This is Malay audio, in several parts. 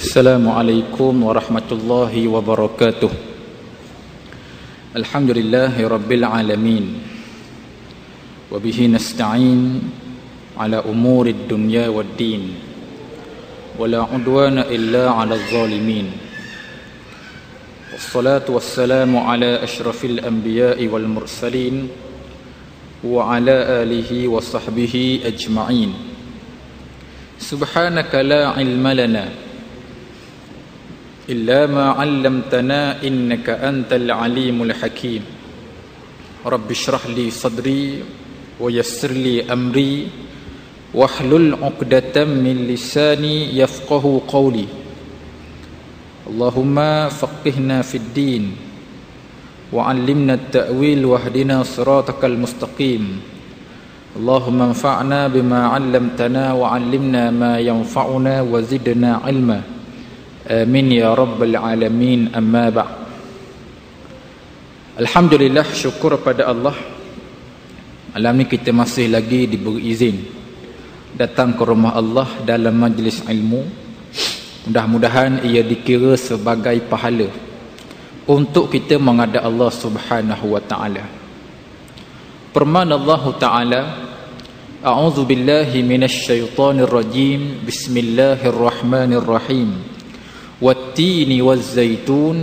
Assalamualaikum warahmatullahi wabarakatuh. Alhamdulillahi rabbil alamin. Wa bihi nasta'in ala umurid dunya waddin. Wa la udwana illa ala zalimin. Wassalatu wassalamu ala ashrafil anbiya'i wal mursalin wa ala alihi wa sahbihi ajma'in. Subhanaka la ilma lana إلا ما علمتنا إنك أنت العليم الحكيم رب اشرح لي صدري ويسر لي أمري واحلل عقدة من لساني يفقه قولي اللهم فقهنا في الدين وعلمنا التأويل واهدنا صراطك المستقيم اللهم انفعنا بما علمتنا وعلمنا ما ينفعنا وزدنا علما Amin ya rabbal alamin, amma ba'. Alhamdulillah, syukur pada Allah. Malam ni kita masih lagi diberi izin datang ke rumah Allah dalam majlis ilmu. Mudah-mudahan ia dikira sebagai pahala untuk kita menghadap Allah Subhanahu wa taala. Firman Allah Taala, A'udzu billahi minasy syaithanir rajim. Bismillahirrahmanirrahim. والتين والزيتون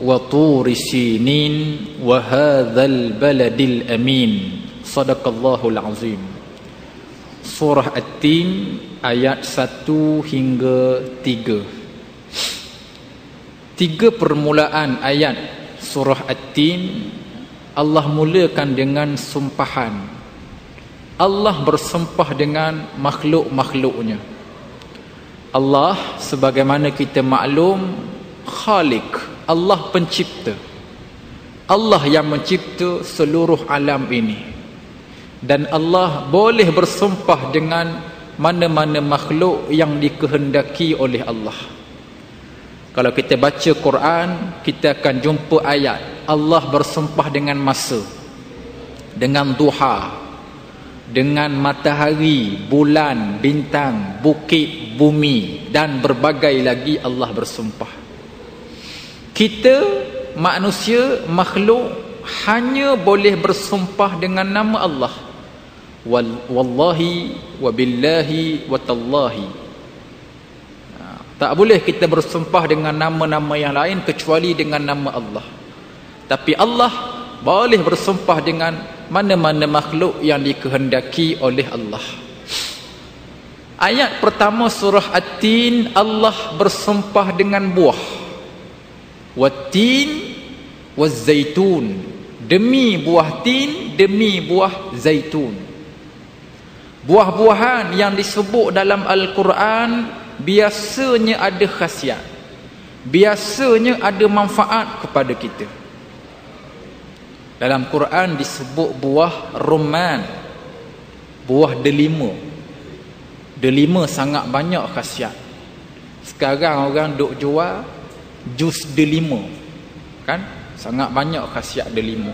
وطور سينين وهذا البلد الأمين صدق الله العظيم. Surah At-Tin ayat 1 hingga 3. 3 permulaan ayat surah At-Tin Allah mulakan dengan sumpahan. Allah bersumpah dengan makhluk-makhluknya. Allah, sebagaimana kita maklum, Khalik, Allah pencipta. Allah yang mencipta seluruh alam ini. Dan Allah boleh bersumpah dengan mana-mana makhluk yang dikehendaki oleh Allah. Kalau kita baca Quran, kita akan jumpa ayat Allah bersumpah dengan masa, dengan duha, dengan matahari, bulan, bintang, bukit, bumi, dan berbagai lagi Allah bersumpah. Kita manusia, makhluk, hanya boleh bersumpah dengan nama Allah. Wallahi, wabillahi, watallahi. Tak boleh kita bersumpah dengan nama-nama yang lain kecuali dengan nama Allah. Tapi Allah boleh bersumpah dengan mana-mana makhluk yang dikehendaki oleh Allah. Ayat pertama surah At-Tin, Allah bersumpah dengan buah. Wat-tin waz-zaitun. Demi buah tin, demi buah zaitun. Buah-buahan yang disebut dalam Al-Quran biasanya ada khasiat. Biasanya ada manfaat kepada kita. Dalam Quran disebut buah rumman, buah delima. Delima sangat banyak khasiat. Sekarang orang duk jual jus delima, kan? Sangat banyak khasiat delima.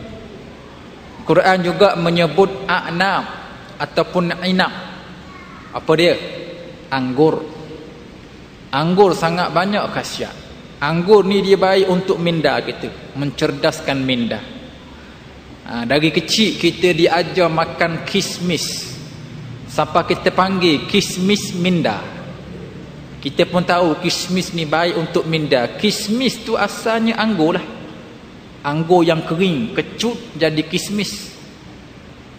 Quran juga menyebut a'nab ataupun inab. Apa dia? Anggur. Anggur sangat banyak khasiat. Anggur ni dia baik untuk minda kita, mencerdaskan minda. Dari kecil kita diajar makan kismis. Siapa kita panggil kismis minda. Kita pun tahu kismis ni baik untuk minda. Kismis tu asalnya anggur lah. Anggur yang kering, kecut jadi kismis.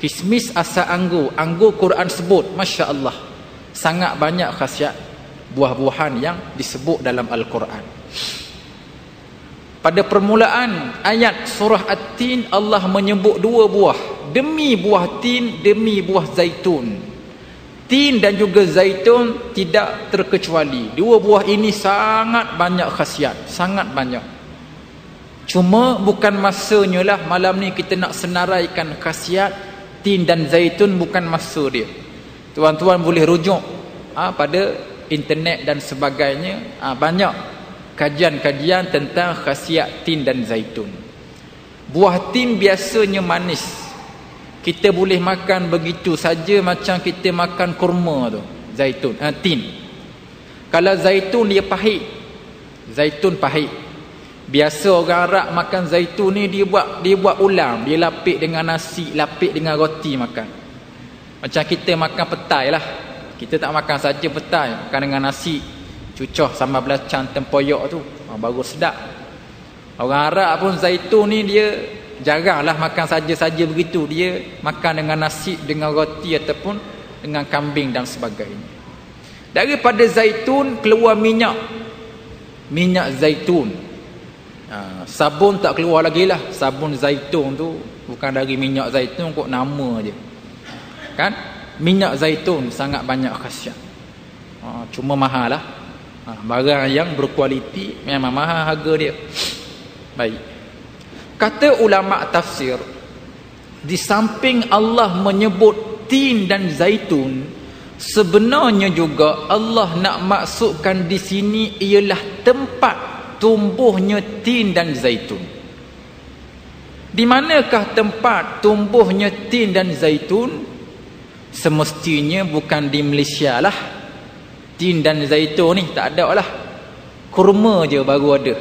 Kismis asal anggur. Anggur Quran sebut, Masya Allah, sangat banyak khasiat buah-buahan yang disebut dalam Al-Quran. Pada permulaan ayat surah At-Tin, Allah menyebut 2 buah. Demi buah tin, demi buah zaitun. Tin dan juga zaitun tidak terkecuali. 2 buah ini sangat banyak khasiat. Sangat banyak. Cuma bukan masanya lah malam ni kita nak senaraikan khasiat tin dan zaitun, bukan masa dia. Tuan-tuan boleh rujuk pada internet dan sebagainya. Banyak kajian-kajian tentang khasiat tin dan zaitun. Buah tin biasanya manis. Kita boleh makan begitu saja macam kita makan kurma tu, zaitun, tin. Kalau zaitun dia pahit, Zaitun pahit. Biasa orang Arab makan zaitun ni dia buat ulam, dia lapik dengan nasi, lapik dengan roti makan. Macam kita makan petai lah. Kita tak makan saja petai, makan dengan nasi, cucah sambal belacan tempoyak tu, baru sedap. Orang Arab pun zaitun ni dia jaranglah makan saja-saja begitu, dia makan dengan nasi, dengan roti ataupun dengan kambing dan sebagainya. Daripada zaitun keluar minyak zaitun. Sabun tak keluar lagi lah. Sabun zaitun tu bukan dari minyak zaitun, kok nama je kan. Minyak zaitun sangat banyak khasiat. Cuma mahal lah. Barang yang berkualiti memang mahal harga dia. Baik, kata ulama tafsir, di samping Allah menyebut tin dan zaitun, sebenarnya juga Allah nak maksudkan di sini ialah tempat tumbuhnya tin dan zaitun. Di manakah tempat tumbuhnya tin dan zaitun? Semestinya bukan di Malaysia lah. Tin dan zaitun ni tak ada lah. Kurma je baru ada.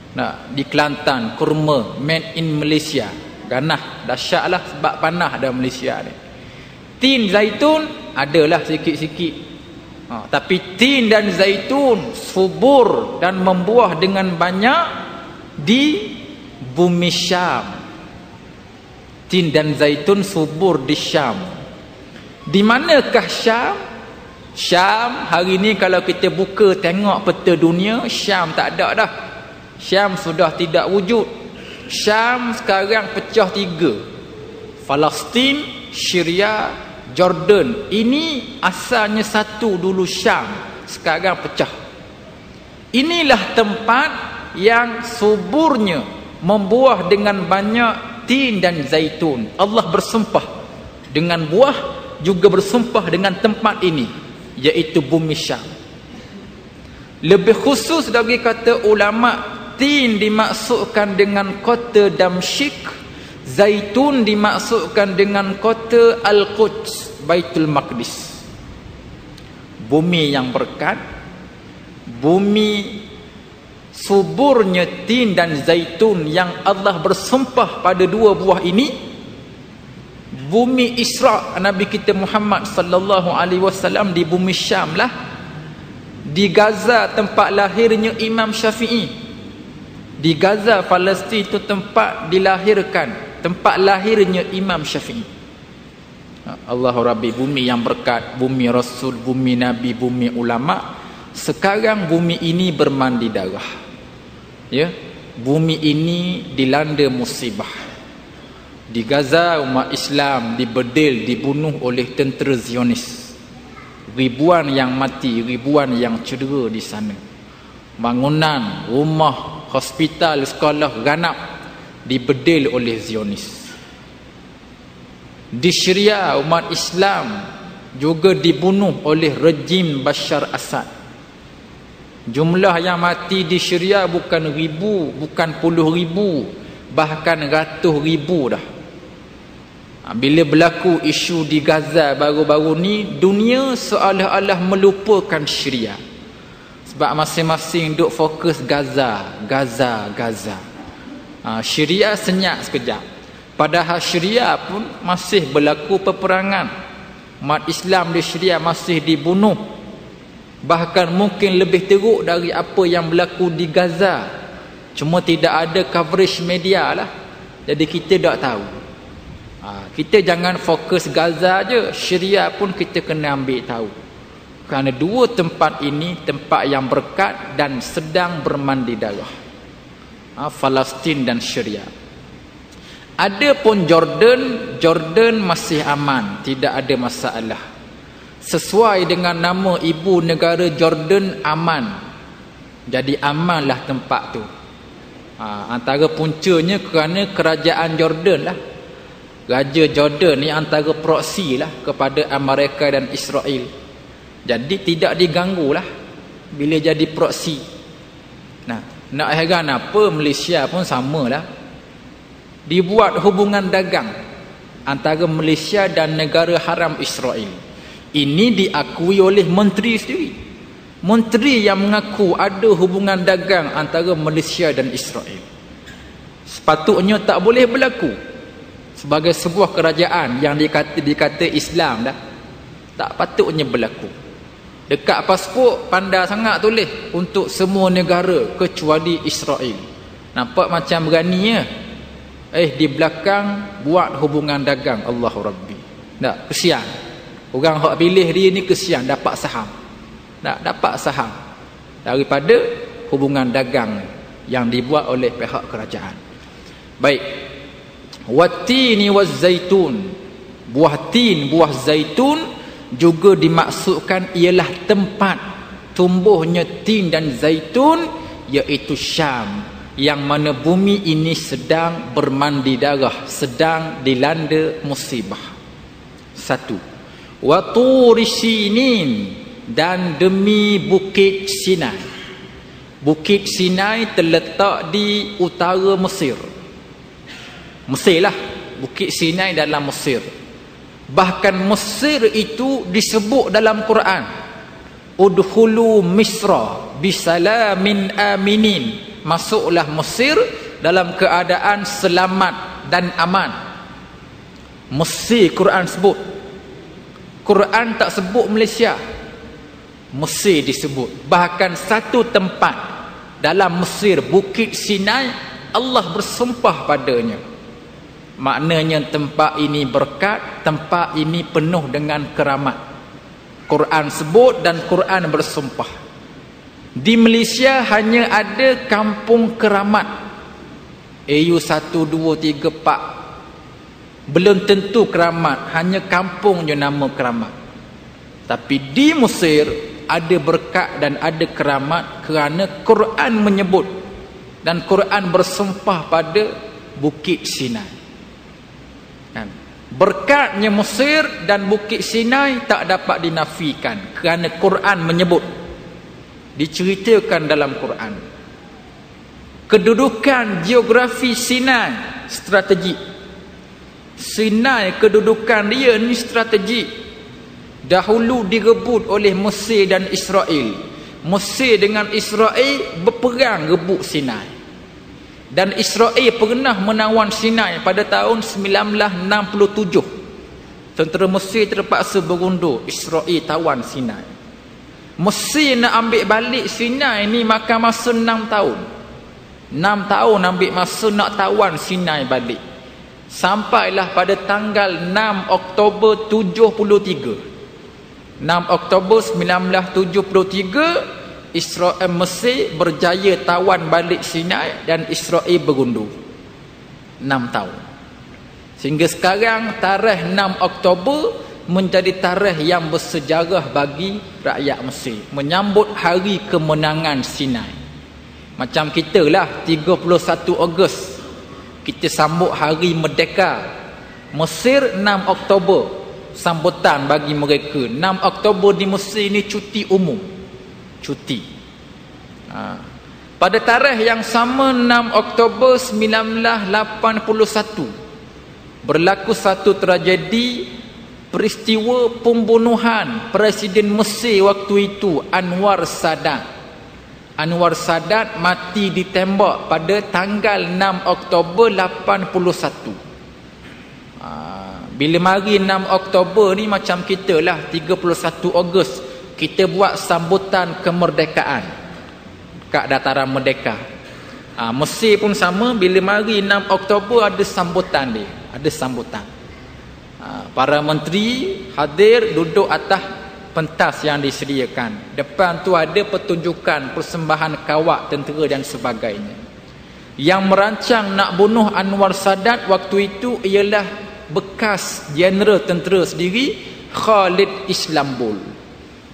Nah, di Kelantan kurma made in Malaysia. Ganah dahsyat lah sebab panah ada Malaysia ni. Tin zaitun adalah sikit-sikit. Tapi tin dan zaitun subur dan membuah dengan banyak di bumi Syam. Tin dan zaitun subur di Syam. Di manakah Syam? Syam hari ni kalau kita buka tengok peta dunia, Syam tak ada dah. Syam sudah tidak wujud. Syam sekarang pecah 3. Palestin, Syria, Jordan. Ini asalnya satu dulu Syam, sekarang pecah. Inilah tempat yang suburnya membuah dengan banyak tin dan zaitun. Allah bersumpah dengan buah, juga bersumpah dengan tempat ini, iaitu bumi Syam. Lebih khusus lagi kata ulama, tin dimaksudkan dengan kota Damsyik, zaitun dimaksudkan dengan kota Al-Quds, Baitul Maqdis. Bumi yang berkat, bumi suburnya tin dan zaitun yang Allah bersumpah pada dua buah ini. Bumi Isra' Nabi kita Muhammad sallallahu alaihi wasallam di bumi Syam lah. Di Gaza tempat lahirnya Imam Syafi'i. Di Gaza Palestin itu tempat dilahirkan, tempat lahirnya Imam Syafi'i. Allahu Rabbi, bumi yang berkat, bumi Rasul, bumi Nabi, bumi ulama. Sekarang bumi ini bermandi darah. Ya, bumi ini dilanda musibah. Di Gaza umat Islam dibedil, dibunuh oleh tentera Zionis. Ribuan yang mati, ribuan yang cedera di sana. Bangunan, rumah, hospital, sekolah ganap dibedil oleh Zionis. Di Syria umat Islam juga dibunuh oleh rejim Bashar Assad. Jumlah yang mati di Syria bukan ribu, bukan puluh ribu, bahkan ratus ribu dah. Bila berlaku isu di Gaza baru-baru ni, dunia seolah-olah melupakan Syria. Sebab masing-masing duk fokus Gaza. Syria senyap sekejap. Padahal Syria pun masih berlaku peperangan. Umat Islam di Syria masih dibunuh. Bahkan mungkin lebih teruk dari apa yang berlaku di Gaza. Cuma tidak ada coverage media lah. Jadi kita tak tahu. Kita jangan fokus Gaza je, Syria pun kita kena ambil tahu. Kerana dua tempat ini tempat yang berkat dan sedang bermandi darah. Palestin dan Syria. Adapun Jordan masih aman, tidak ada masalah. Sesuai dengan nama ibu negara Jordan, aman. Jadi amanlah tempat tu. Antara puncanya kerana kerajaan Jordan lah. Raja Jordan ni antara proksi lah kepada Amerika dan Israel. Jadi tidak diganggu lah bila jadi proksi. Nak heran apa, Malaysia pun sama lah. Dibuat hubungan dagang antara Malaysia dan negara haram Israel. Ini diakui oleh menteri sendiri. Menteri yang mengaku ada hubungan dagang antara Malaysia dan Israel. Sepatutnya tak boleh berlaku sebagai sebuah kerajaan yang dikata Islam dah. Tak patutnya berlaku. Dekat pasport pandai sangat tulis untuk semua negara kecuali Israel. Nampak macam beraninya. Di belakang buat hubungan dagang. Allahu Rabbi. Tak, kesian. Orang hak pilih dia ni kesian dapat saham. Tak dapat saham daripada hubungan dagang yang dibuat oleh pihak kerajaan. Baik. Wattini wazzaitun. Buah tin, buah zaitun juga dimaksudkan ialah tempat tumbuhnya tin dan zaitun, iaitu Syam, yang mana bumi ini sedang bermandi darah, sedang dilanda musibah. 1. Wa turi Sinin, dan demi Bukit Sinai. Bukit Sinai terletak di utara Mesir. Mesir lah. Bukit Sinai dalam Mesir. Bahkan Mesir itu disebut dalam Quran, udkhulu Misra bisalamin aminin. Masuklah Mesir dalam keadaan selamat dan aman. Mesir Quran sebut. Quran tak sebut Malaysia. Mesir disebut. Bahkan satu tempat dalam Mesir, Bukit Sinai, Allah bersumpah padanya. Maknanya tempat ini berkat, tempat ini penuh dengan keramat. Quran sebut dan Quran bersumpah. Di Malaysia hanya ada kampung keramat. AU 1, 2, 3, 4. Belum tentu keramat, hanya kampung je nama keramat. Tapi di Mesir ada berkat dan ada keramat kerana Quran menyebut dan Quran bersumpah pada Bukit Sinai. Berkatnya Mesir dan Bukit Sinai tak dapat dinafikan kerana Quran menyebut, diceritakan dalam Quran. Kedudukan geografi Sinai strategik. Sinai kedudukan dia ni strategik. Dahulu direbut oleh Mesir dan Israel. Mesir dengan Israel berperang rebut Sinai. Dan Israel pernah menawan Sinai pada tahun 1967. Tentera Mesir terpaksa berundur. Israel tawan Sinai. Mesir nak ambil balik Sinai ni makan masa 6 tahun. 6 tahun ambil masa nak tawan Sinai balik. Sampailah pada tanggal 6 Oktober 73. 6 Oktober 1973 Israel Mesir berjaya tawan balik Sinai dan Israel berundur. 6 tahun. Sehingga sekarang tarikh 6 Oktober menjadi tarikh yang bersejarah bagi rakyat Mesir, menyambut hari kemenangan Sinai. Macam kita lah 31 Ogos kita sambut hari merdeka. Mesir 6 Oktober sambutan bagi mereka. 6 Oktober di Mesir ni cuti umum. Cuti. Pada tarikh yang sama 6 Oktober 1981 berlaku satu tragedi, peristiwa pembunuhan Presiden Mesir waktu itu, Anwar Sadat. Anwar Sadat mati ditembak pada tanggal 6 Oktober 81. Bila mari 6 Oktober ni macam kita lah 31 Ogos kita buat sambutan kemerdekaan kat dataran merdeka. Mesir pun sama, bila mari 6 Oktober ada sambutan dia, ada sambutan. Para menteri hadir duduk atas pentas yang disediakan. Depan tu ada pertunjukan persembahan kawak tentera dan sebagainya. Yang merancang nak bunuh Anwar Sadat waktu itu ialah bekas jeneral tentera sendiri, Khalid Islambul.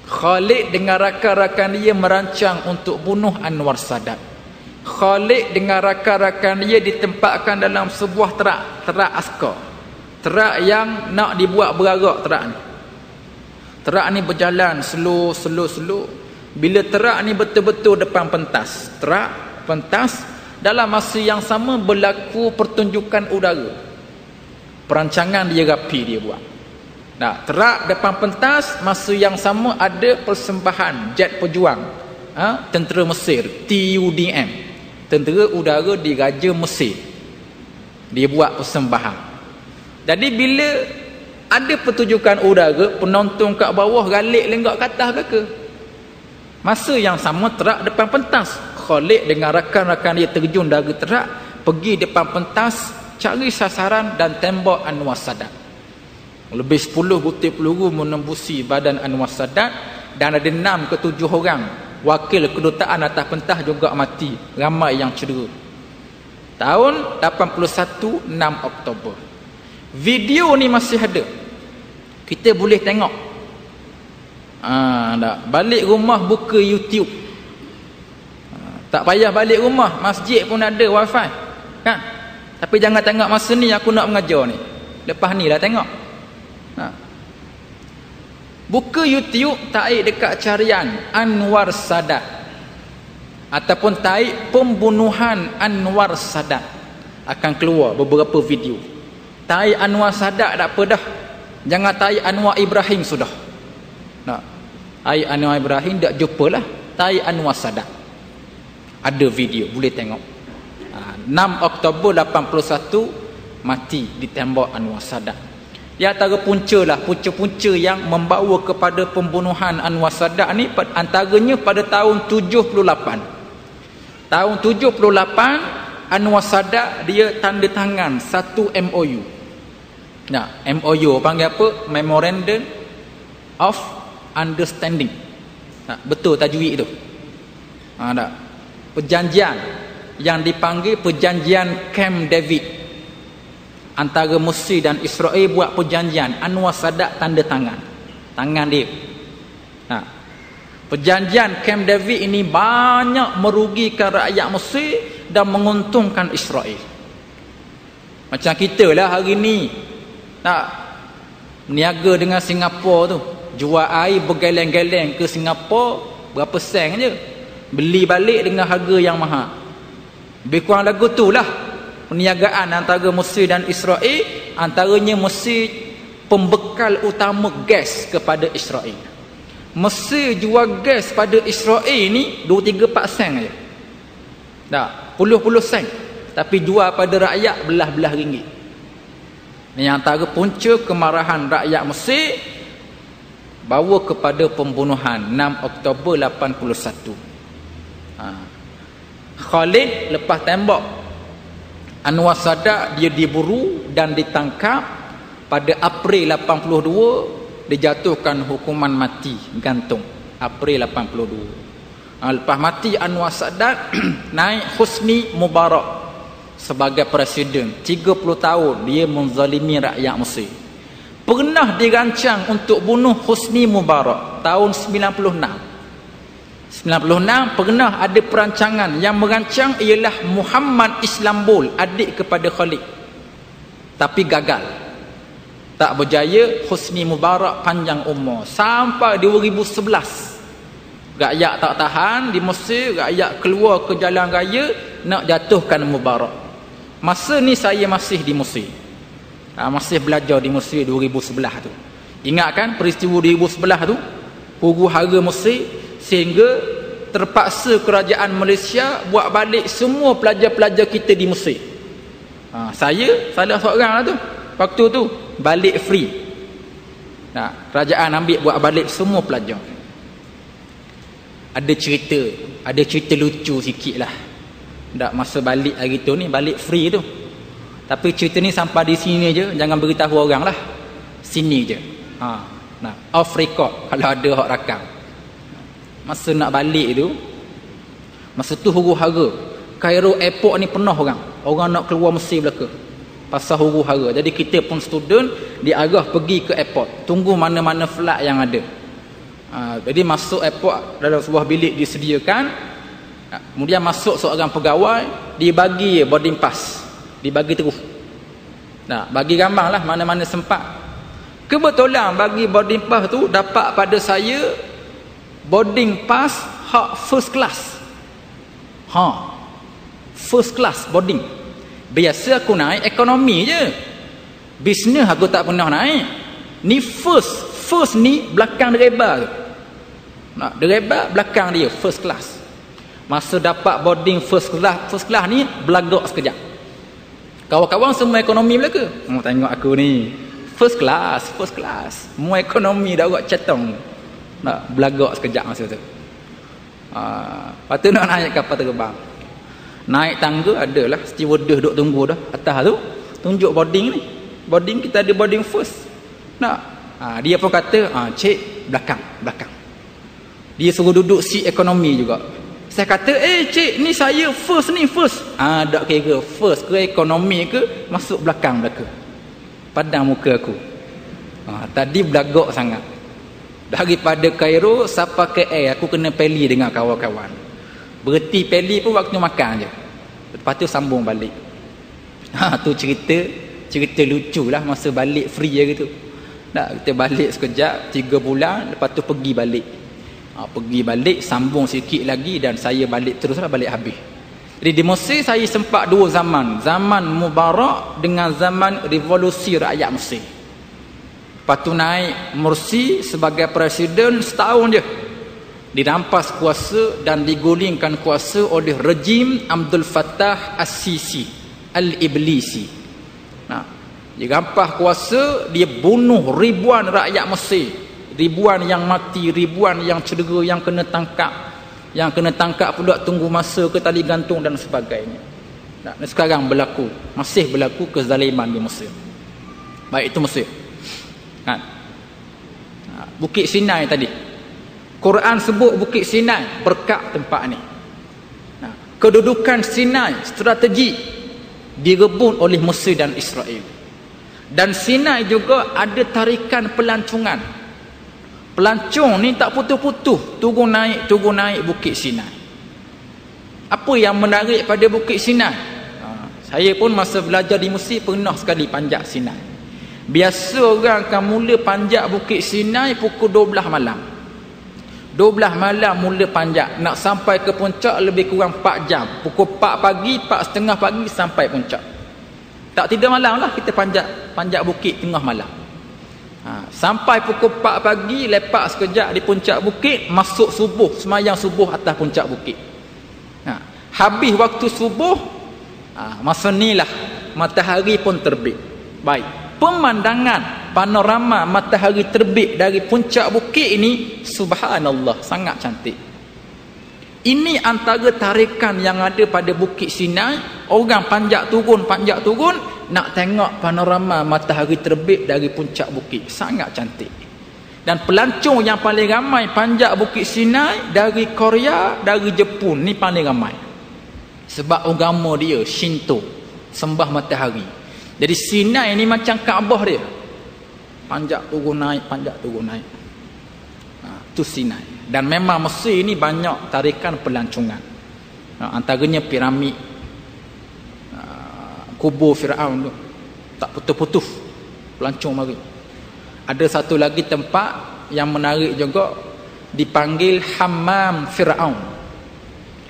Khalid dengan rakan-rakan dia merancang untuk bunuh Anwar Sadat. Khalid dengan rakan-rakan dia ditempatkan dalam sebuah terak askar. Terak yang nak dibuat berarak terak ni. Terak ni berjalan slow. Bila terak ni betul-betul depan pentas, terak, pentas, dalam masa yang sama berlaku pertunjukan udara. Perancangan dia rapi dia buat. Nah, terak depan pentas. Masa yang sama ada persembahan jet pejuang, tentera Mesir, TUDM, tentera udara diraja Mesir. Dia buat persembahan. Jadi bila ada pertunjukan udara, penonton kat bawah galik lenggak ke atas ke. Masa yang sama terak depan pentas. Khalid dengan rakan-rakan dia terjun dari terak, pergi depan pentas, cari sasaran dan tembak Anwar Sadat. Lebih 10 butir peluru menembusi badan Anwar Sadat, dan ada 6 ke 7 orang wakil kedutaan atas pentas juga mati. Ramai yang cedera. Tahun 81, 6 Oktober. Video ni masih ada. Kita boleh tengok. Balik rumah buka YouTube. Tak payah balik rumah, masjid pun ada wifi. Kan? Tapi jangan tengok masa ni aku nak mengajar ni. Lepas ni lah tengok. Buka YouTube, taik dekat carian Anwar Sadat ataupun taik pembunuhan Anwar Sadat, akan keluar beberapa video. Taik Anwar Sadat tak apa dah. Jangan taik Anwar Ibrahim sudah. Taik Anwar Ibrahim tak jumpalah. Taik Anwar Sadat. Ada video, boleh tengok. 6 Oktober 81 mati ditembak Anwar Sadat. Di antara punca yang membawa kepada pembunuhan Anwar Sadat ni, antaranya pada tahun 78. Tahun 78 Anwar Sadat dia tanda tangan satu MOU. MOU panggil apa? Memorandum of Understanding. Betul tajwid tu. Perjanjian yang dipanggil perjanjian Camp David. Antara Mesir dan Israel buat perjanjian. Anwar Sadat tanda tangan. Tangan dia. Perjanjian Camp David ini banyak merugikan rakyat Mesir dan menguntungkan Israel. Macam kita lah hari ni niaga dengan Singapura tu. Jual air bergeleng-geleng ke Singapura, berapa sen je. Beli balik dengan harga yang mahal. Lebih kurang lagu tu lah perniagaan antara Mesir dan Israel. Antaranya Mesir pembekal utama gas kepada Israel. Mesir jual gas pada Israel ni 2-3-4 sen je. Puluh-puluh sen. Tapi jual pada rakyat belah-belah ringgit. Ini antara punca kemarahan rakyat Mesir bawa kepada pembunuhan 6 Oktober 81. Khalid lepas tembak Anwar Sadat, dia diburu dan ditangkap. Pada April 82 dijatuhkan hukuman mati gantung. April 82. Lepas mati Anwar Sadat, naik Hosni Mubarak sebagai presiden. 30 tahun dia menzalimi rakyat Mesir. Pernah dirancang untuk bunuh Hosni Mubarak tahun 96 pernah ada perancangan. Yang merancang ialah Muhammad Islambul, adik kepada Khalid, tapi gagal, tak berjaya. Hosni Mubarak panjang umur sampai 2011. Rakyat tak tahan di Mesir, rakyat keluar ke jalan raya nak jatuhkan Mubarak. Masa ni saya masih di Mesir, masih belajar di Mesir 2011 tu. Ingat kan peristiwa 2011 tu, huru-hara Mesir, sehingga terpaksa kerajaan Malaysia buat balik semua pelajar-pelajar kita di Mesir. Saya salah seorang lah tu. Waktu tu balik free. Kerajaan ambil buat balik semua pelajar. Ada cerita lucu sikit lah. Masa balik hari tu ni, balik free tu. Tapi cerita ni sampai di sini je, jangan beritahu orang lah. Sini je. Off record kalau ada hak rakam. Masa nak balik tu, masa tu huru-hara Cairo airport ni penuh orang nak keluar Mesir belaka pasal huru-hara. Jadi kita pun student diarah pergi ke airport, tunggu mana-mana flight yang ada. Jadi masuk airport, dalam sebuah bilik disediakan. Kemudian masuk seorang pegawai, dibagi boarding pass, dibagi terus. Bagi gambar lah mana-mana sempat. Kebetulan bagi boarding pass tu dapat pada saya boarding pass hak first class. First class boarding. Biasa aku naik ekonomi je. Bisnes aku tak pernah naik. Ni first ni belakang dereba tu. Nak dereba belakang dia first class. Masa dapat boarding first class ni belagak sekejap. Kawan-kawan semua ekonomi belaka. Tengok aku ni first class. Semua ekonomi dah buat cetong. Nak belagak sekejap masa tu. Lepas tu nak naik kapal terbang. Naik tangga adalah stewardess duduk tunggu dah atas tu. Tunjuk boarding ni. Boarding kita ada boarding first. Nak. Dia pun kata, cik belakang. Dia suruh duduk seat ekonomi juga. Saya kata, cik ni saya first. Tak kira first ke ekonomi ke, masuk belakang. Padang muka aku. Tadi belagak sangat. Daripada Cairo sampai ke Air, aku kena peli dengan kawan-kawan. Berhenti peli pun waktu makan je. Lepas tu sambung balik. Tu cerita lucu lah masa balik free je gitu. Kita balik sekejap 3 bulan, lepas tu pergi balik. Pergi balik, sambung sikit lagi dan saya balik teruslah, balik habis. Jadi di Mesir saya sempat 2 zaman. Zaman Mubarak dengan zaman revolusi rakyat Mesir. Lepas tu naik Mursi sebagai presiden setahun je. Dirampas kuasa dan digulingkan kuasa oleh rejim Abdul Fattah As-Sisi Al-Iblisi. Dirampas kuasa, dia bunuh ribuan rakyat Mesir. Ribuan yang mati, ribuan yang cedera, yang kena tangkap. Yang kena tangkap pula tunggu masa ke tali gantung dan sebagainya. Sekarang masih berlaku kezaliman di Mesir. Baik, itu Mesir. Bukit Sinai tadi. Quran sebut Bukit Sinai berkat tempat ni. Kedudukan Sinai strategi direbut oleh Mesir dan Israel. Dan Sinai juga ada tarikan pelancongan. Pelancong ni tak putus-putus, turun naik Bukit Sinai. Apa yang menarik pada Bukit Sinai? Saya pun masa belajar di Mesir pernah sekali panjat Sinai. Biasa orang akan mula panjat Bukit Sinai pukul 12 malam. 12 malam mula panjat. Nak sampai ke puncak lebih kurang 4 jam. Pukul 4 pagi, 4:30 pagi sampai puncak. Tak tidur malam lah kita panjat bukit tengah malam. Sampai pukul 4 pagi, lepak sekejap di puncak bukit, masuk subuh, semayang subuh atas puncak bukit. Habis waktu subuh, masa ni lah matahari pun terbit. Baik. Pemandangan panorama matahari terbit dari puncak bukit ini, subhanallah, sangat cantik. Ini antara tarikan yang ada pada Bukit Sinai. Orang panjat turun nak tengok panorama matahari terbit dari puncak bukit. Sangat cantik. Dan pelancong yang paling ramai panjat Bukit Sinai dari Korea, dari Jepun, ni paling ramai. Sebab agama dia Shinto, sembah matahari. Jadi Sinai ni macam Kaabah dia. Panjat turun naik. Tu Sinai. Dan memang Mesir ni banyak tarikan pelancongan. Antaranya piramid, kubur Firaun tu. Tak putus-putus. Pelancong mari. Ada satu lagi tempat yang menarik juga, dipanggil Hammam Firaun.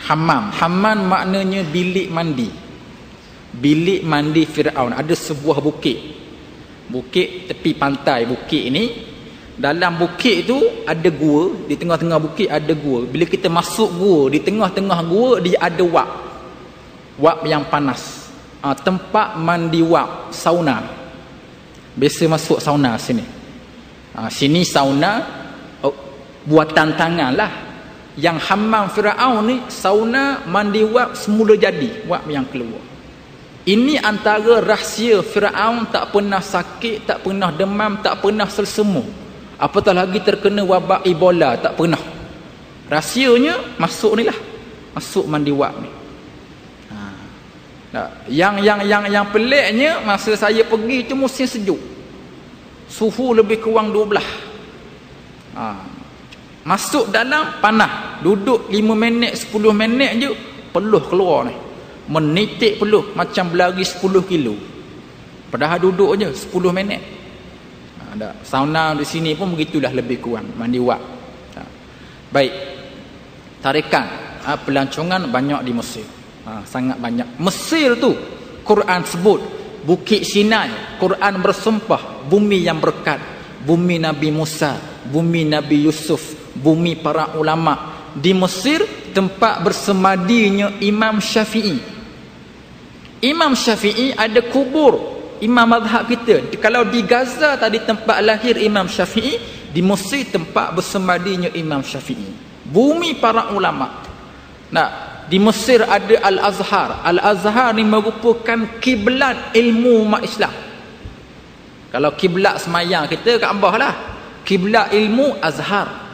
Hammam maknanya bilik mandi. Bilik mandi Firaun. Ada sebuah bukit tepi pantai bukit ini. Dalam bukit tu ada gua. Di tengah-tengah bukit ada gua. Bila kita masuk gua, di tengah-tengah gua dia ada wap yang panas. Tempat mandi wap, sauna. Biasa masuk sauna sini. Sini sauna buatan tangan lah. Yang Hammam Firaun ni sauna mandi wap semula jadi, wap yang keluar. Ini antara rahsia Firaun, tak pernah sakit, tak pernah demam, tak pernah selsemu. Apatah lagi terkena wabak Ebola, tak pernah. Rahsianya masuk ni lah. Masuk mandi wap ni. Yang peliknya, masa saya pergi tu musim sejuk. Suhu lebih kurang 12. Masuk dalam panas. Duduk 5 minit, 10 minit je peluh keluar ni. Menitik peluh macam berlari 10 kilo. Padahal duduk je 10 minit. Ada sauna di sini pun begitulah lebih kurang mandi wap. Baik. Tarikan pelancongan banyak di Mesir. Sangat banyak. Mesir tu Quran sebut Bukit Sinai. Quran bersumpah bumi yang berkat, bumi Nabi Musa, bumi Nabi Yusuf, bumi para ulama. Di Mesir tempat bersemadinya Imam Syafi'i. Imam Syafi'i ada kubur imam mazhab kita. Kalau di Gaza tadi tempat lahir Imam Syafi'i, di Mesir tempat bersemadinya Imam Syafi'i, bumi para ulama. Nah, di Mesir ada Al-Azhar. Al-Azhar ni merupakan kiblat ilmu umat Islam. Kalau kiblat semayang kita Kaabah lah, kiblat ilmu Azhar.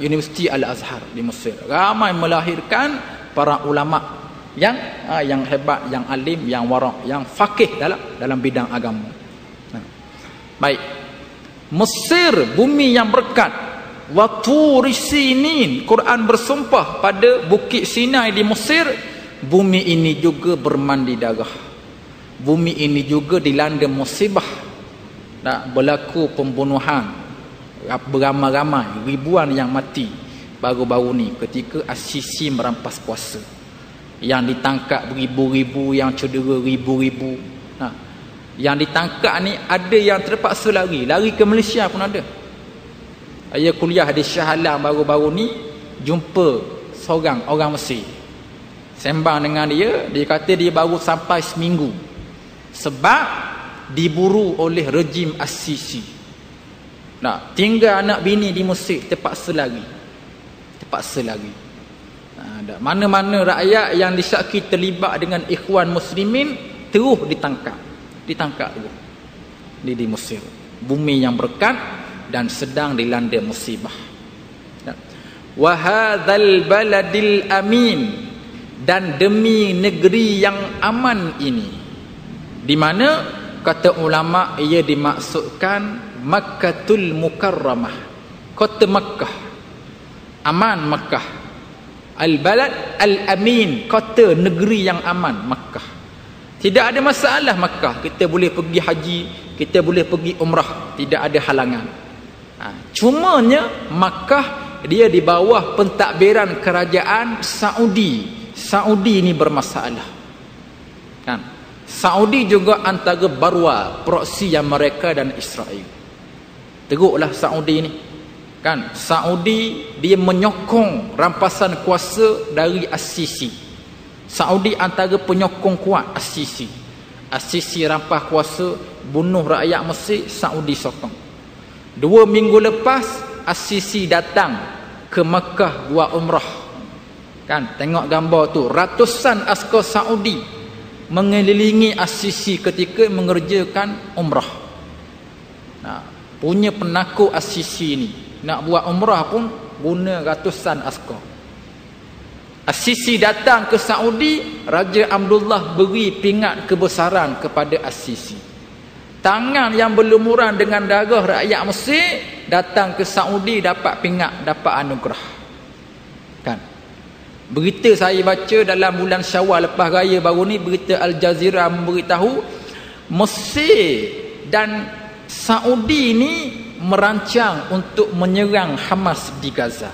Universiti Al-Azhar di Mesir ramai melahirkan para ulama yang hebat, yang alim, yang wara', yang faqih dalam bidang agama. Baik. Mesir bumi yang berkat. Wa turi sinin, Quran bersumpah pada bukit Sinai di Mesir, bumi ini juga bermandi darah. Bumi ini juga dilanda musibah. Berlaku pembunuhan beramai-ramai, ribuan yang mati baru-baru ni ketika As-Sisi merampas kuasa. Yang ditangkap beribu-ribu, yang cedera ribu-ribu. Yang ditangkap ni ada yang terpaksa lari ke Malaysia pun ada. Saya kuliah di Shah Alam baru-baru ni, jumpa seorang orang Mesir. Sembang dengan dia kata dia baru sampai seminggu sebab diburu oleh rejim As-Sisi. Tinggal anak bini di Mesir, terpaksa lari. Mana-mana rakyat yang disyaki terlibat dengan ikhwan muslimin terus ditangkap terus. Di Mesir, bumi yang berkat dan sedang dilanda musibah. Wa hadzal baladil amin, dan demi negeri yang aman ini, di mana kata ulama ia dimaksudkan Makkatul Mukarramah, kota Makkah, aman Makkah. Al-balad al-amin, kota negeri yang aman Makkah. Tidak ada masalah Makkah, kita boleh pergi haji, kita boleh pergi umrah, tidak ada halangan. Cumanya Makkah dia di bawah pentadbiran kerajaan Saudi. Saudi ni bermasalah. Kan? Saudi juga antara barwa proksi yang mereka dan Israel. Teruklah Saudi ni. Kan? Saudi dia menyokong rampasan kuasa dari As-Sisi. Saudi antara penyokong kuat As-Sisi. As-Sisi rampas kuasa, bunuh rakyat Mesir, Saudi sokong. 2 minggu lepas As-Sisi datang ke Mekah buat umrah. Kan? Tengok gambar tu, ratusan askar Saudi mengelilingi As-Sisi ketika mengerjakan umrah. Punya penakut As-Sisi ni, nak buat umrah pun guna ratusan askar. As-Sisi datang ke Saudi, Raja Abdullah beri pingat kebesaran kepada As-Sisi. Tangan yang berlumuran dengan darah rakyat Mesir datang ke Saudi, dapat pingat, dapat anugerah. Kan? Berita saya baca dalam bulan Syawal lepas raya baru ni, berita Al Jazeera memberitahu Mesir dan Saudi ni merancang untuk menyerang Hamas di Gaza.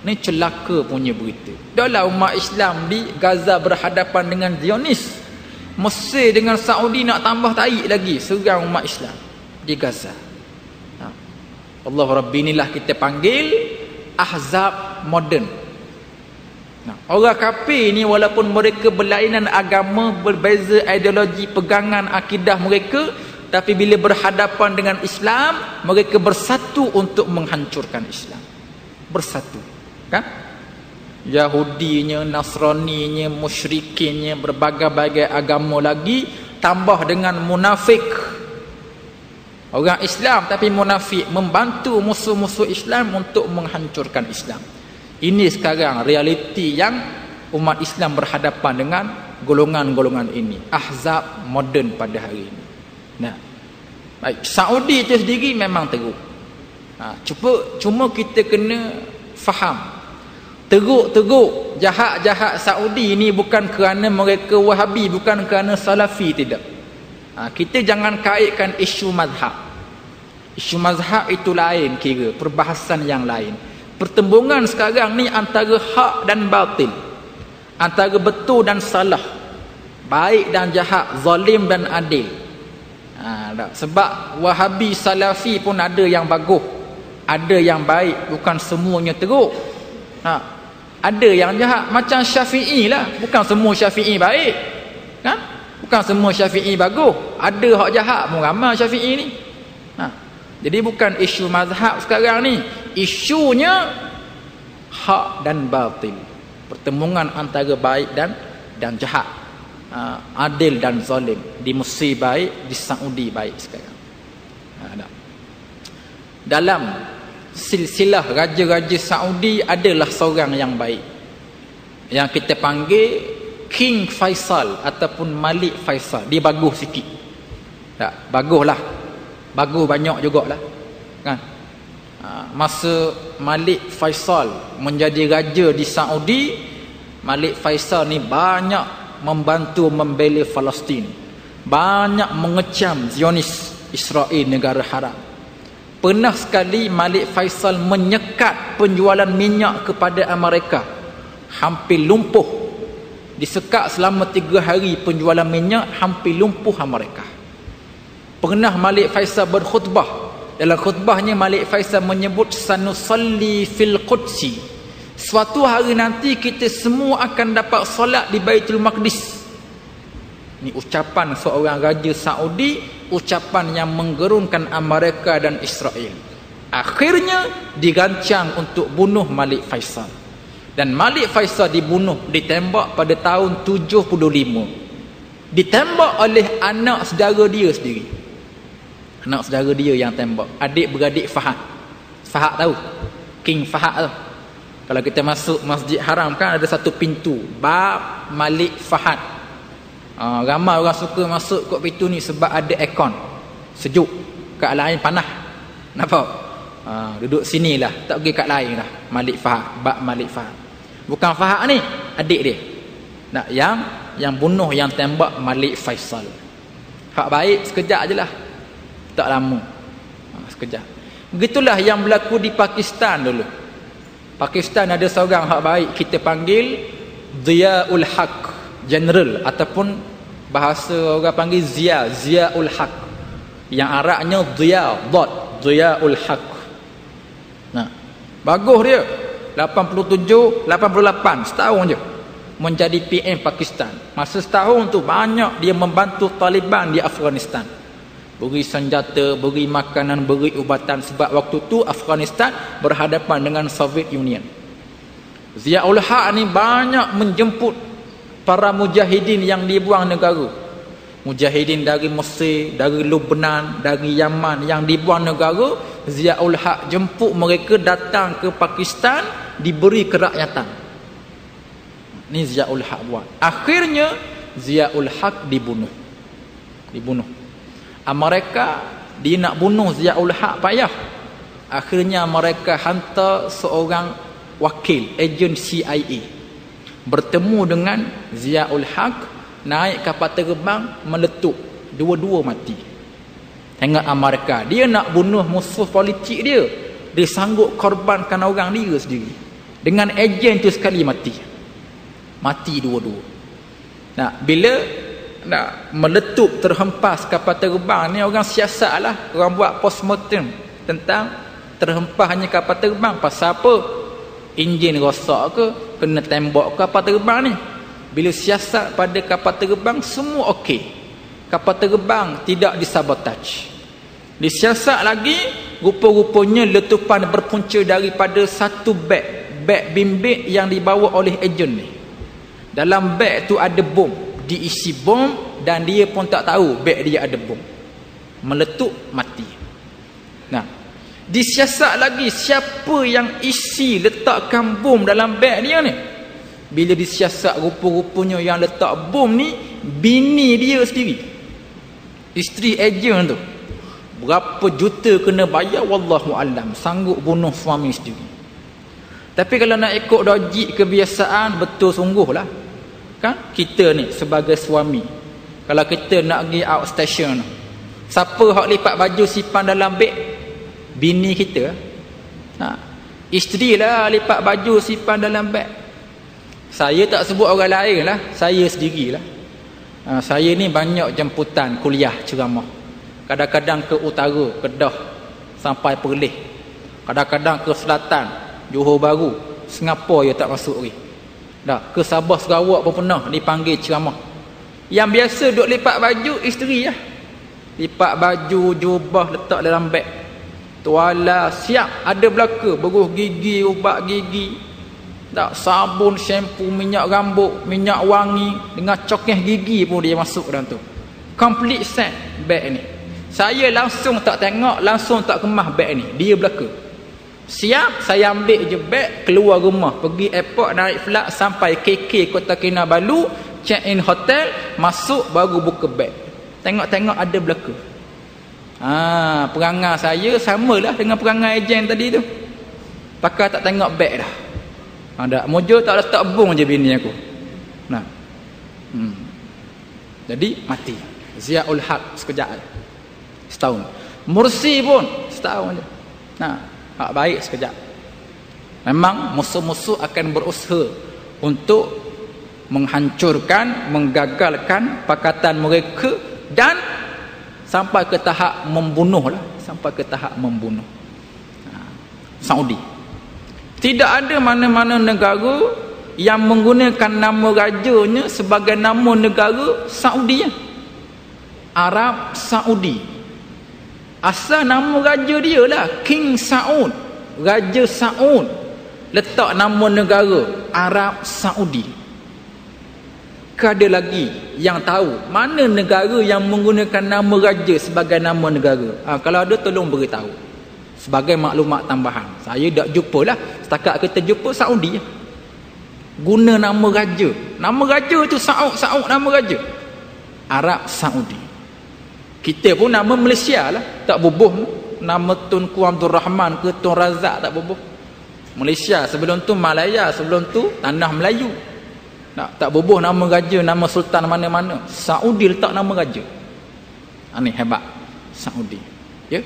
Ni celaka punya berita. Dahlah umat Islam di Gaza berhadapan dengan Zionis. Mesir dengan Saudi nak tambah tarik lagi serang umat Islam di Gaza. Allah Rabbi, inilah kita panggil ahzab moden. Orang kafir ni walaupun mereka berlainan agama, berbeza ideologi, pegangan akidah mereka, tapi bila berhadapan dengan Islam, mereka bersatu untuk menghancurkan Islam. Bersatu, kan? Yahudinya, Nasraninya, musyrikinnya, berbagai-bagai agama lagi, tambah dengan munafik. Orang Islam tapi munafik, membantu musuh-musuh Islam untuk menghancurkan Islam. Ini sekarang realiti yang umat Islam berhadapan dengan golongan-golongan ini, ahzab moden pada hari ini. Baik, Saudi itu sendiri memang teruk. Cuma kita kena faham, teruk jahat-jahat Saudi ini bukan kerana mereka Wahabi, bukan kerana Salafi, tidak. Kita jangan kaitkan isu mazhab. Isu mazhab itu lain, kira perbahasan yang lain. Pertembungan sekarang ni antara hak dan batil, antara betul dan salah, baik dan jahat, zalim dan adil. Tak. Sebab Wahabi Salafi pun ada yang bagus, ada yang baik, bukan semuanya teruk. Ada yang jahat, macam Syafi'i lah, bukan semua Syafi'i baik kan, bukan semua Syafi'i bagus, ada hak jahat pun ramai Syafi'i ni. Jadi bukan isu mazhab sekarang ni, isunya hak dan batil, pertemuan antara baik dan jahat, adil dan zalim. Di Mesir baik, di Saudi baik sekarang. Dalam silsilah raja-raja Saudi adalah seorang yang baik, yang kita panggil King Faisal ataupun Malik Faisal. Dia bagus sikit, baguslah, bagus banyak jugalah kan. Masa Malik Faisal menjadi raja di Saudi, Malik Faisal ni banyak membantu membela Palestin, banyak mengecam Zionis Israel, negara haram. Pernah sekali Malik Faisal menyekat penjualan minyak kepada Amerika, hampir lumpuh, disekat selama 3 hari penjualan minyak, hampir lumpuh Amerika. Pernah Malik Faisal berkhutbah, dalam khutbahnya Malik Faisal menyebut sanusalli fil qudsi, suatu hari nanti kita semua akan dapat solat di Baitul Maqdis. Ini ucapan seorang raja Saudi, ucapan yang menggerunkan Amerika dan Israel. Akhirnya dirancang untuk bunuh Malik Faisal, dan Malik Faisal dibunuh, ditembak pada tahun 75. Ditembak oleh anak saudara dia sendiri. Anak saudara dia yang tembak, adik-beradik Fahad. Fahad tahu? King Fahad tu. Kalau kita masuk Masjid Haram kan ada satu pintu, bab Malik Fahad. Ramai orang suka masuk kat pintu ni sebab ada aircon, sejuk. Kat lain panas, nampak? Duduk sini lah, tak pergi kat lain lah. Malik Fahad, bab Malik Fahad. Bukan Fahad ni, adik dia. Yang bunuh, yang tembak Malik Faisal. Hak baik sekejap je lah, tak lama, sekejap. Begitulah yang berlaku di Pakistan dulu. Pakistan ada seorang hak baik, kita panggil Ziaul Haq, general, ataupun bahasa orang panggil Ziaul Haq, yang Arabnya Ziaul Haq. Bagus dia, 87, 88, setahun je menjadi PM Pakistan. Masa setahun tu banyak dia membantu Taliban di Afghanistan, beri senjata, beri makanan, beri ubatan, sebab waktu tu Afghanistan berhadapan dengan Soviet Union. Ziaul Haq ni banyak menjemput para mujahidin yang dibuang negara. Mujahidin dari Mesir, dari Lebanon, dari Yaman yang dibuang negara, Ziaul Haq jemput mereka datang ke Pakistan, diberi kerakyatan. Ni Ziaul Haq buat. Akhirnya Ziaul Haq dibunuh. Amerika dia nak bunuh Ziaul Haq payah. Akhirnya mereka hantar seorang wakil, ejen CIA, bertemu dengan Ziaul Haq, naik kapal terbang, meletup, dua-dua mati. Tengok Amerika, dia nak bunuh musuh politik dia, dia sanggup korbankan orang dia sendiri. Dengan ejen tu sekali mati dua-dua. Bila nak meletup, terhempas kapal terbang ni, orang siasat lah, orang buat postmortem tentang terhempasnya kapal terbang. Pasal apa? Enjin rosak ke, kena tembak kapal terbang ni. Bila siasat pada kapal terbang, semua okey, kapal terbang tidak disabotaj. Disiasat lagi, rupa-rupanya letupan berpunca daripada satu beg bimbit yang dibawa oleh ejen ni. Dalam beg tu ada bom, diisi bom, dan dia pun tak tahu beg dia ada bom. Meletup, mati. Disiasat lagi siapa yang isi letakkan bom dalam beg dia ni. Bila disiasat, rupa-rupanya yang letak bom ni bini dia sendiri, isteri ejen tu. Berapa juta kena bayar wallahu alam, sanggup bunuh suami sendiri. Tapi kalau nak ikut logik kebiasaan, betul sungguh lah kan. Kita ni sebagai suami, kalau kita nak pergi outstation, siapa hak lipat baju simpan dalam beg? Bini kita. Isteri lah lipat baju simpan dalam beg. Saya tak sebut orang lain lah, saya sendirilah. Saya ni banyak jemputan kuliah ceramah. kadang-kadang ke utara, Kedah sampai Perlis, kadang-kadang ke selatan, Johor Bahru, Singapura dia tak masuk lagi. Dah, ke Sabah Sarawak pun pernah dipanggil ceramah. Yang biasa duk lipat baju isteri lah. Lipat baju, jubah letak dalam beg. Tuala siap, ada belaka, beruh gigi, ubat gigi. Tak, sabun, shampoo, minyak rambut, minyak wangi dengan cokeh gigi pun dia masuk dalam tu. Complete set beg ni. Saya langsung tak tengok, langsung tak kemas beg ni. Dia belaka. Siap, saya ambil je beg, keluar rumah, pergi airport, naik flight sampai KK Kota Kinabalu, check in hotel, masuk baru buka beg. Tengok-tengok ada belaka. Perangai saya samalah dengan perangai ejen tadi tu. Pakai tak tengok beg dah. Ada mojo tak letak bung je bini aku. Nah. Jadi mati. Ziaul Haq sekejap. Setahun. Mursi pun setahun je. Nah, hak baik sekejap. Memang musuh-musuh akan berusaha untuk menghancurkan, menggagalkan pakatan mereka dan sampai ke tahap membunuh lah. Sampai ke tahap membunuh. Saudi. Tidak ada mana-mana negara yang menggunakan nama rajanya sebagai nama negara Saudi. Arab Saudi. Asal nama raja dia lah King Saud, Raja Saud. Letak nama negara Arab Saudi. Ada lagi yang tahu mana negara yang menggunakan nama raja sebagai nama negara? Kalau ada tolong beritahu. Sebagai maklumat tambahan. Saya tak jumpa lah. Setakat kita jumpa Saudi. Guna nama raja. Nama raja tu Saud nama raja. Arab Saudi. Kita pun nama Malaysia lah. Tak bubuh. Nama Tunku Abdul Rahman ke Tun Razak tak bubuh. Malaysia. Sebelum tu Malaya. Sebelum tu Tanah Melayu. Tak bubuh nama raja, nama sultan mana-mana. Saudi letak nama raja. Ini hebat. Saudi. Ya.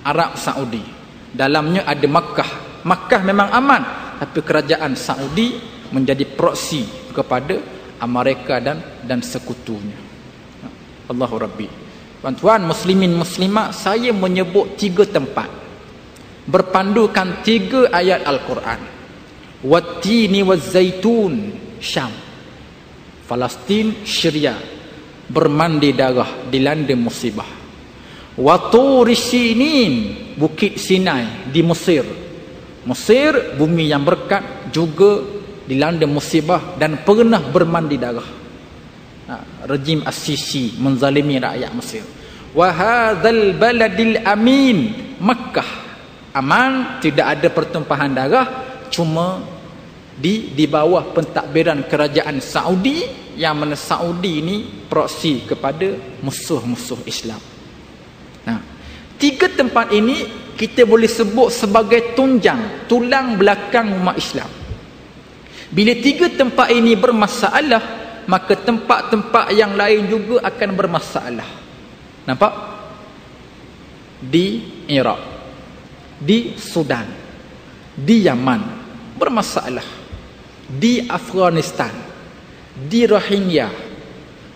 Arab Saudi. Dalamnya ada Makkah. Makkah memang aman. Tapi kerajaan Saudi menjadi proksi kepada Amerika dan sekutunya. Allahu Rabbi. Tuan-tuan muslimin muslimat, saya menyebut 3 tempat berpandukan 3 ayat Al-Quran. Wattini wazzaitun, Syam. Palestin, Syria, bermandi darah, dilanda musibah. Waturi Sinin, Bukit Sinai di Mesir. Mesir, bumi yang berkat, juga dilanda musibah dan pernah bermandi darah. Rejim As-Sisi menzalimi rakyat Mesir. Wa hadzal baladil amin, Makkah aman, tidak ada pertumpahan darah, cuma di bawah pentadbiran kerajaan Saudi, yang mana Saudi ini proksi kepada musuh-musuh Islam. 3 tempat ini kita boleh sebut sebagai tunjang, tulang belakang umat Islam. Bila 3 tempat ini bermasalah, maka tempat-tempat yang lain juga akan bermasalah. Nampak? Di Iraq, di Sudan, di Yaman bermasalah, di Afghanistan, di Rohingya,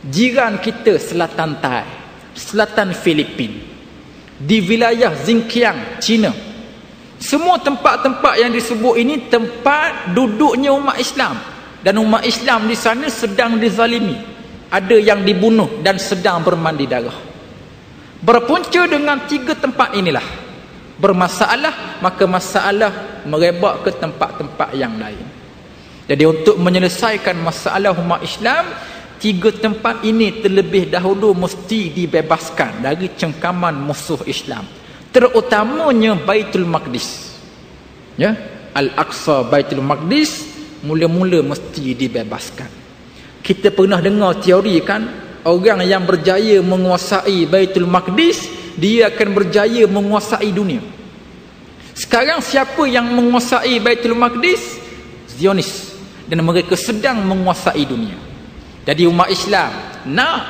jiran kita selatan Thai, selatan Filipin, di wilayah Xinjiang, China. Semua tempat-tempat yang disebut ini tempat duduknya umat Islam, dan umat Islam di sana sedang dizalimi. Ada yang dibunuh dan sedang bermandi darah. Berpunca dengan 3 tempat inilah bermasalah, maka masalah merebak ke tempat-tempat yang lain. Jadi untuk menyelesaikan masalah umat Islam, 3 tempat ini terlebih dahulu mesti dibebaskan dari cengkaman musuh Islam, terutamanya Baitul Maqdis. Ya, Al-Aqsa, Baitul Maqdis mula-mula mesti dibebaskan. Kita pernah dengar teori kan, orang yang berjaya menguasai Baitul Maqdis, dia akan berjaya menguasai dunia. Sekarang siapa yang menguasai Baitul Maqdis? Zionis. Dan mereka sedang menguasai dunia. Jadi umat Islam nak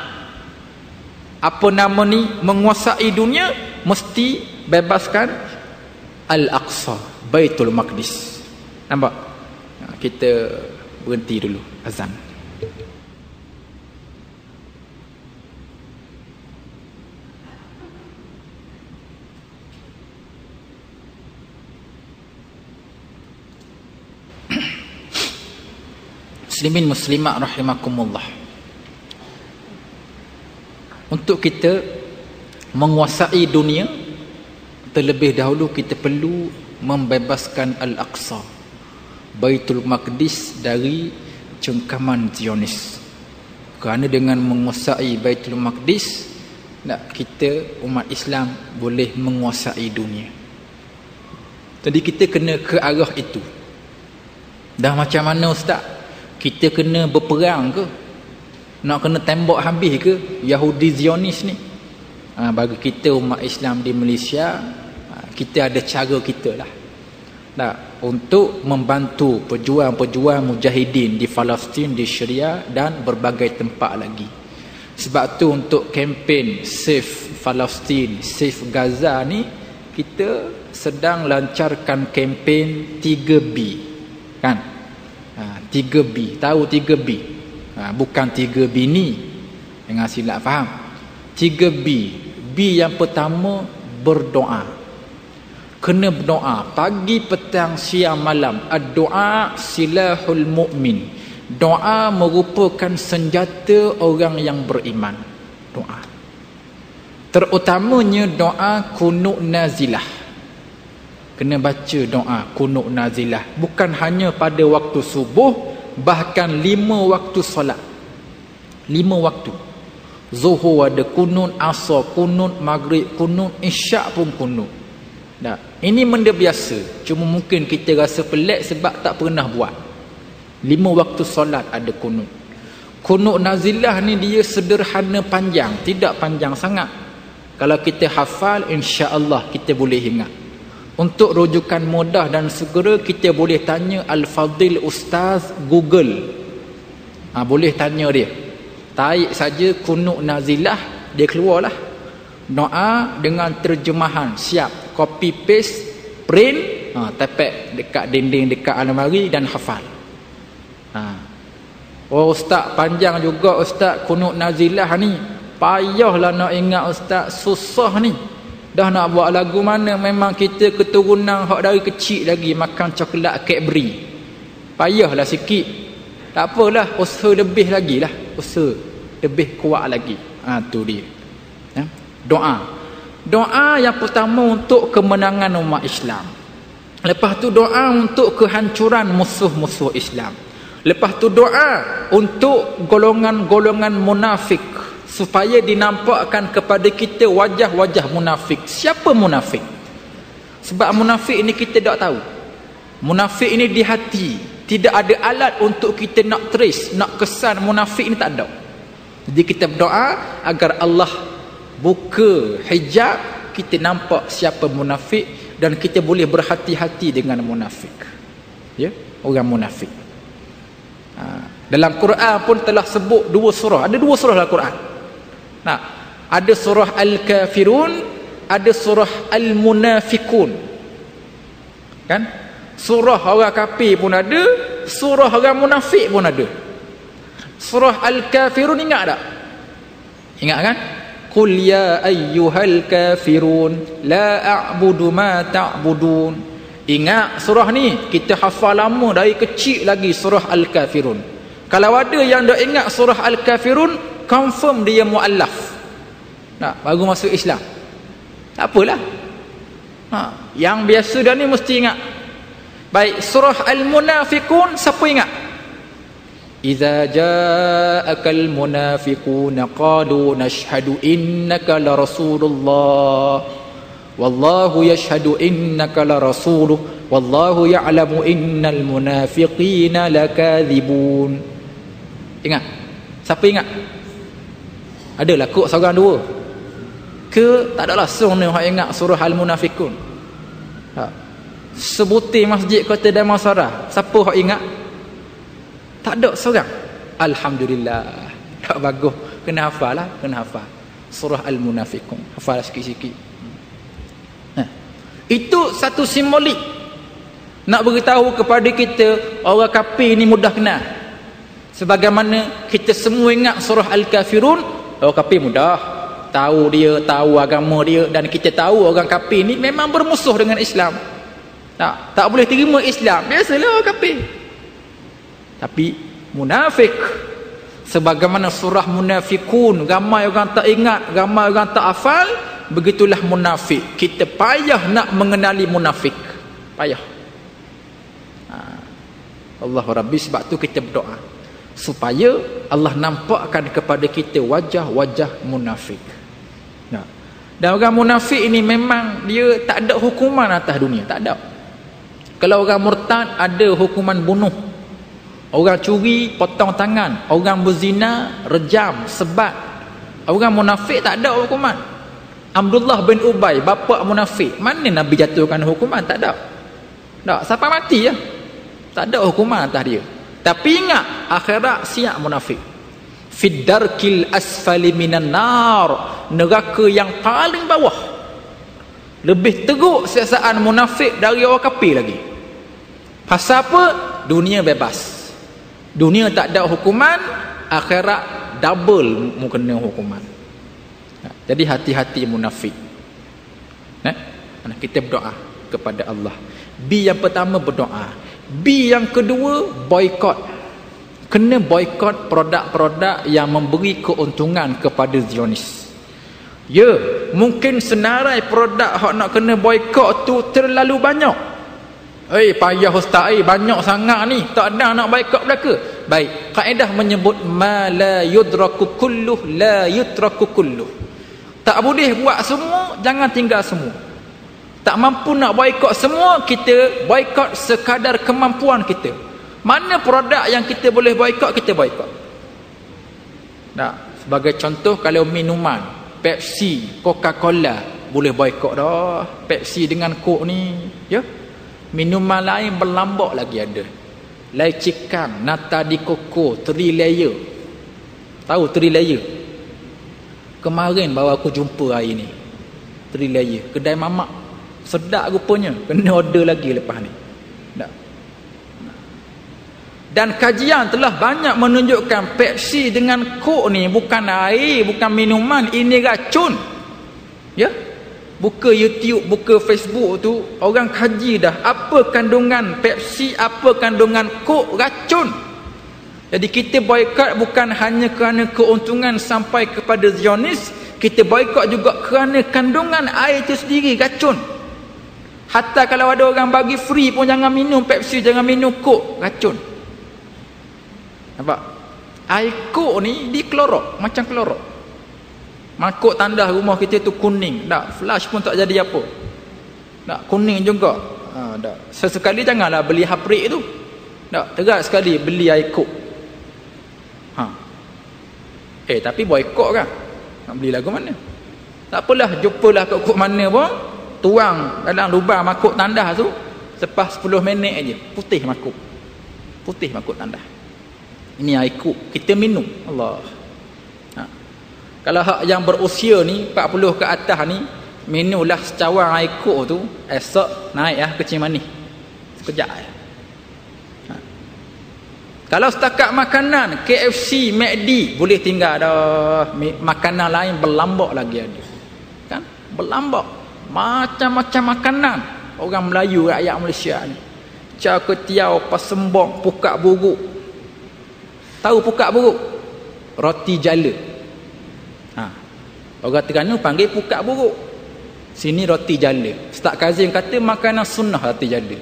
menguasai dunia, mesti bebaskan Al-Aqsa, Baitul Maqdis. Nampak? Kita berhenti dulu azan. Muslimin muslimat rahimakumullah, untuk kita menguasai dunia, terlebih dahulu kita perlu membebaskan Al-Aqsa, Baitul Maqdis, dari cengkaman Zionis. Kerana dengan menguasai Baitul Maqdis, kita umat Islam boleh menguasai dunia. Jadi kita kena ke arah itu. Dah macam mana ustaz? Kita kena berperang ke? Nak kena tembak habis ke Yahudi Zionis ni? Bagi kita umat Islam di Malaysia, kita ada cara kita lah. Untuk membantu pejuang-pejuang mujahidin di Palestin, di Syria dan berbagai tempat lagi. Sebab tu untuk kempen Save Palestin, Save Gaza ni, kita sedang lancarkan kempen 3B. Kan? 3B, tahu 3B? Bukan 3 bini, jangan silap faham. 3B. B yang pertama, berdoa. Kena berdoa pagi, petang, siang, malam. Ad-doa silahul mu'min. Doa merupakan senjata orang yang beriman. Doa. Terutamanya doa kunut nazilah. Kena baca doa kunut nazilah. Bukan hanya pada waktu subuh, bahkan 5 waktu solat. 5 waktu. Zuhur ada kunut, asar kunut, maghrib kunut, isyak pun kunut. Ini benda biasa. Cuma mungkin kita rasa pelik sebab tak pernah buat. 5 waktu solat ada kunut. Kunut nazilah ni dia sederhana panjang, tidak panjang sangat. Kalau kita hafal, insya-Allah kita boleh ingat. Untuk rujukan mudah dan segera, kita boleh tanya Al-Fadhil Ustaz Google. Boleh tanya dia. Tarik saja kunut nazilah, dia keluarlah. Doa dengan terjemahan, siap. Copy paste, print, tapek dekat dinding, dekat almari dan hafal. Oh ustaz, panjang juga ustaz kunut nazilah ni. Payahlah nak ingat ustaz, susah ni. Dah nak buat lagu mana, memang kita keturunan hak dari kecil lagi makan coklat Cadbury. Payahlah sikit. Tak apalah, usaha lebih lagi lah. Usaha lebih kuat lagi. Tu dia. Doa. Doa yang pertama untuk kemenangan umat Islam. Lepas tu doa untuk kehancuran musuh-musuh Islam. Lepas tu doa untuk golongan-golongan munafik, supaya dinampakkan kepada kita wajah-wajah munafik. Siapa munafik? Sebab munafik ini kita tak tahu. Munafik ini di hati. Tidak ada alat untuk kita nak trace, nak kesan munafik ini, tak ada. Jadi kita berdoa agar Allah buka hijab, kita nampak siapa munafik dan kita boleh berhati-hati dengan munafik. Ya, orang munafik. Dalam Quran pun telah sebut 2 surah. Ada 2 surah dalam Quran. Ada surah Al-Kafirun, ada surah Al-Munafikun. Kan? Surah orang kafir pun ada, surah orang munafik pun ada. Surah Al-Kafirun ingat tak? Ingat kan? Qul ya ayyuhal kafirun la a'budu ma ta'budun. Ingat surah ni, kita hafal lama dari kecil lagi surah Al-Kafirun. Kalau ada yang dah ingat surah Al-Kafirun, confirm dia muallaf. Baru masuk Islam. Tak apalah. Yang biasa dah ni mesti ingat. Baik, surah Al-Munafikun siapa ingat? Idza ja'akal munafiquna qalu nashhadu innaka la rasulullah wallahu yashhadu innaka la rasuluh wallahu ya'lamu innal munafiqina lakadzibun. Ingat? Siapa ingat? Adalah kok seorang 2. Ke tak ada langsung ni hak ingat surah Al-Munafikun. Sebutir masjid Kota Damansara, siapa hak ingat? Tak ada seorang. Alhamdulillah. Tak bagus. Kena hafal lah. Kena hafal surah Al-Munafikun. Hafal sikit-sikit. Itu satu simbolik nak beritahu kepada kita orang kafir ni mudah kenal. Sebagaimana kita semua ingat surah Al-Kafirun, orang kafir mudah tahu, dia tahu agama dia, dan kita tahu orang kafir ni memang bermusuh dengan Islam. Tak boleh terima Islam. Biasalah orang kafir. Tapi munafik. Sebagaimana surah Munafikun, ramai orang tak ingat, ramai orang tak hafal, begitulah munafik. Kita payah nak mengenali munafik, payah. Allah Rabbi, sebab tu kita berdoa supaya Allah nampakkan kepada kita wajah-wajah munafik. Dan orang munafik ini memang dia tak ada hukuman atas dunia, tak ada. Kalau orang murtad ada hukuman bunuh, orang curi potong tangan, orang berzina rejam, sebat. Orang munafik tak ada hukuman. Abdullah bin Ubay, bapa munafik, mana Nabi jatuhkan hukuman? Tak ada. Tak, siapa mati ya, tak ada hukuman atas dia. Tapi ingat, akhirat siap munafik. Fid darkil asfali minan nar, neraka yang paling bawah. Lebih teruk siksaan munafik dari orang kafir lagi. Pasal apa? Dunia bebas, dunia tak ada hukuman, akhirat double kena hukuman. Jadi hati-hati munafik. Kita berdoa kepada Allah. B yang pertama berdoa. B yang kedua boykot. Kena boykot produk-produk yang memberi keuntungan kepada Zionis. Ya, mungkin senarai produk hak nak kena boykot tu terlalu banyak. Payah ustaz, banyak sangat ni, tak ada nak boykot belaka. Baik, kaedah menyebut ma la yudraku kulluh la yutraku kulluh. Tak boleh buat semua, jangan tinggal semua. Tak mampu nak boykot semua, kita boykot sekadar kemampuan kita. Mana produk yang kita boleh boykot, kita boykot. Sebagai contoh, kalau minuman Pepsi, Coca-Cola boleh boykot dah. Pepsi dengan Coke ni, ya. Minuman lain berlambak lagi ada. Laicikan, nata di coco, 3 layer. Tahu 3 layer? Kemarin baru aku jumpa hari ni. 3 layer, kedai mamak. Sedap rupanya. Kena order lagi lepas ni. Dan kajian telah banyak menunjukkan Pepsi dengan Coke ni bukan air, bukan minuman, ini racun. Ya? Buka YouTube, buka Facebook tu, orang kaji dah apa kandungan Pepsi, apa kandungan Coke, racun. Jadi kita boykot bukan hanya kerana keuntungan sampai kepada Zionis, kita boykot juga kerana kandungan air itu sendiri racun. Hatta kalau ada orang bagi free pun jangan minum Pepsi, jangan minum Coke, racun. Nampak? Air Coke ni diklorok, macam klorok. Makuk tandas rumah kita tu kuning, tak, flash pun tak jadi apa. Tak, kuning juga. Tak. Sesekali janganlah beli haprik tu. Tak, terat sekali beli air Coke. Tapi boykot kan? Nak beli lagu mana? Tak apalah, jumpalah kat Coke mana pun, tuang dalam lubang makuk tandas tu, lepas 10 minit aja putih makuk. Putih makuk tandas. Ini air Coke, kita minum. Allah. Kalau hak yang berusia ni 40 ke atas ni, minumlah secawang air Coke tu, esok naik kecil manis sekejap. Kalau setakat makanan KFC, McD boleh tinggal dah. Makanan lain berlambak lagi ada, kan? Berlambak macam-macam makanan orang Melayu, rakyat Malaysia ni. Cak ketiau, pasembok, pukak buruk. Tahu pukak buruk? Roti jala. Orang Terengganu panggil pukak buruk. Sini roti jala. Ustaz Kazim kata makanan sunnah roti jala.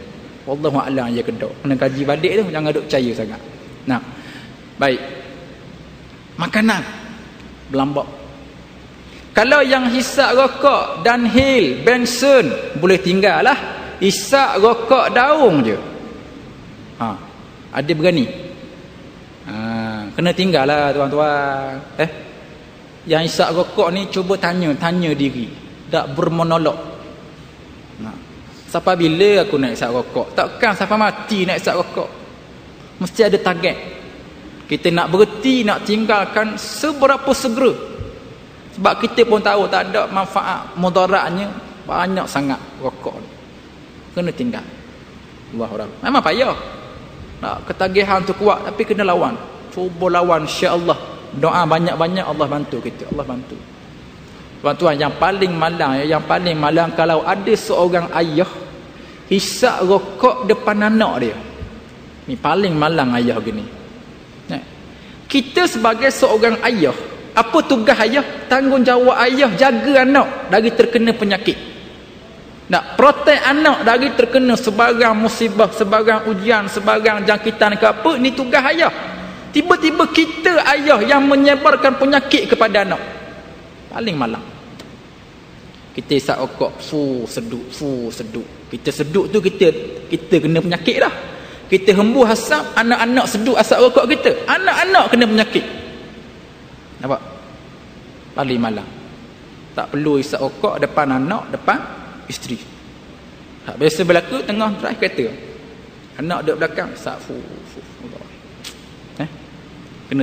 Wallahu a'lam je kedok. Kena kaji balik tu, jangan duk percaya sangat. Baik. Makanan berlambak. Kalau yang hisap rokok, Dunhill, Benson boleh tinggal lah. Hisap rokok daun je. Ada berani? Kena tinggal lah tuan-tuan. Yang hisap rokok ni cuba tanya diri, tak bermonolog. Sampai bila aku nak hisap rokok? Takkan sampai mati nak hisap rokok. Mesti ada target. Kita nak berhenti, nak tinggalkan seberapa segera. Sebab kita pun tahu tak ada manfaat, mudaratnya banyak sangat rokok. Kena tinggal. Allah, memang payah. Ketagihan tu kuat, tapi kena lawan. Cuba lawan, insya-Allah. Doa banyak-banyak, Allah bantu kita. Allah bantu. Tuan-tuan, yang paling malang kalau ada seorang ayah hisap rokok depan anak dia. Ni paling malang ayah gini. Kita sebagai seorang ayah, apa tugas ayah? Tanggungjawab ayah jaga anak dari terkena penyakit. Nak protek anak dari terkena sebarang musibah, sebarang ujian, sebarang jangkitan ke apa, ni tugas ayah. Tiba-tiba kita ayah yang menyebarkan penyakit kepada anak. Paling malang. Kita isap rokok, seduk. Kita seduk tu kita kena penyakit dah. Kita hembus asap, anak-anak seduk asap rokok kita. Anak-anak kena penyakit. Nampak? Paling malang. Tak perlu isap rokok depan anak, depan isteri. Tak biasa berlaku tengah drive kereta. Anak duduk belakang, isap kena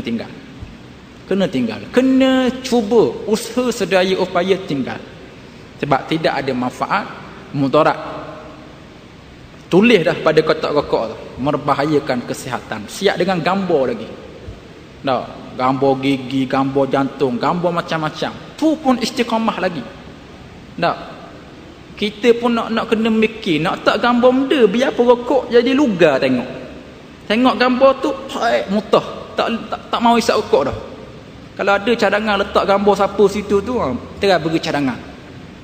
tinggal. Kena cuba usaha sedaya upaya tinggal. Sebab tidak ada manfaat, mudarat. Tulis dah pada kotak rokok tu, membahayakan kesihatan. Siap dengan gambar lagi. Gambar gigi, gambar jantung, gambar macam-macam. Tu pun istiqamah lagi. Kita pun nak kena mikir, nak tak gambar benda, biar perokok jadi lugar tengok. Tengok gambar tu, mutah. Tak mau isap rokok dah. Kalau ada cadangan letak gambar siapa situ tu, terus bagi cadangan.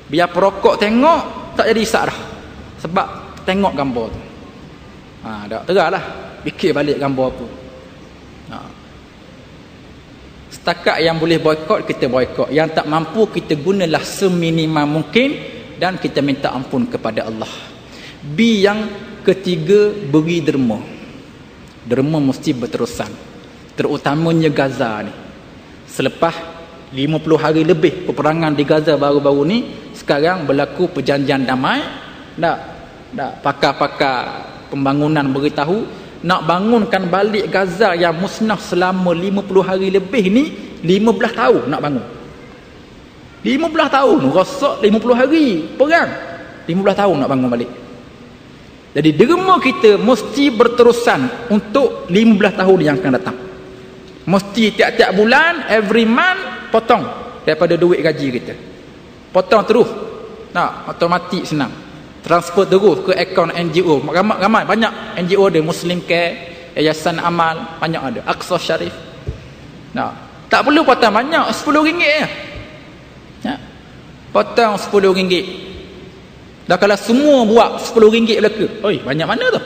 Biar perokok tengok, tak jadi isap dah. Sebab tengok gambar tu. Dah teranglah fikir balik gambar apa. Setakat yang boleh boikot, kita boikot. Yang tak mampu, kita gunalah seminimal mungkin dan kita minta ampun kepada Allah. B yang ketiga, beri derma. Derma mesti berterusan. Terutamanya Gaza ni. Selepas 50 hari lebih peperangan di Gaza baru-baru ni, sekarang berlaku perjanjian damai. Pakar-pakar pembangunan beritahu nak bangunkan balik Gaza yang musnah selama 50 hari lebih ni, 15 tahun nak bangun. 15 tahun rosak, 50 hari perang, 15 tahun nak bangun balik. Jadi derma kita mesti berterusan untuk 15 tahun yang akan datang. Mesti tiap-tiap bulan, every month, potong daripada duit gaji kita. Potong terus. Automatik senang. Transfer terus ke akaun NGO. Ramai banyak NGO ada, Muslim Care, Yayasan Amal, banyak ada. Aqsa Sharif. Tak perlu potong banyak, RM10 je. Potong RM10. Dah kalau semua buat RM10 belaka. Oi, banyak mana tu?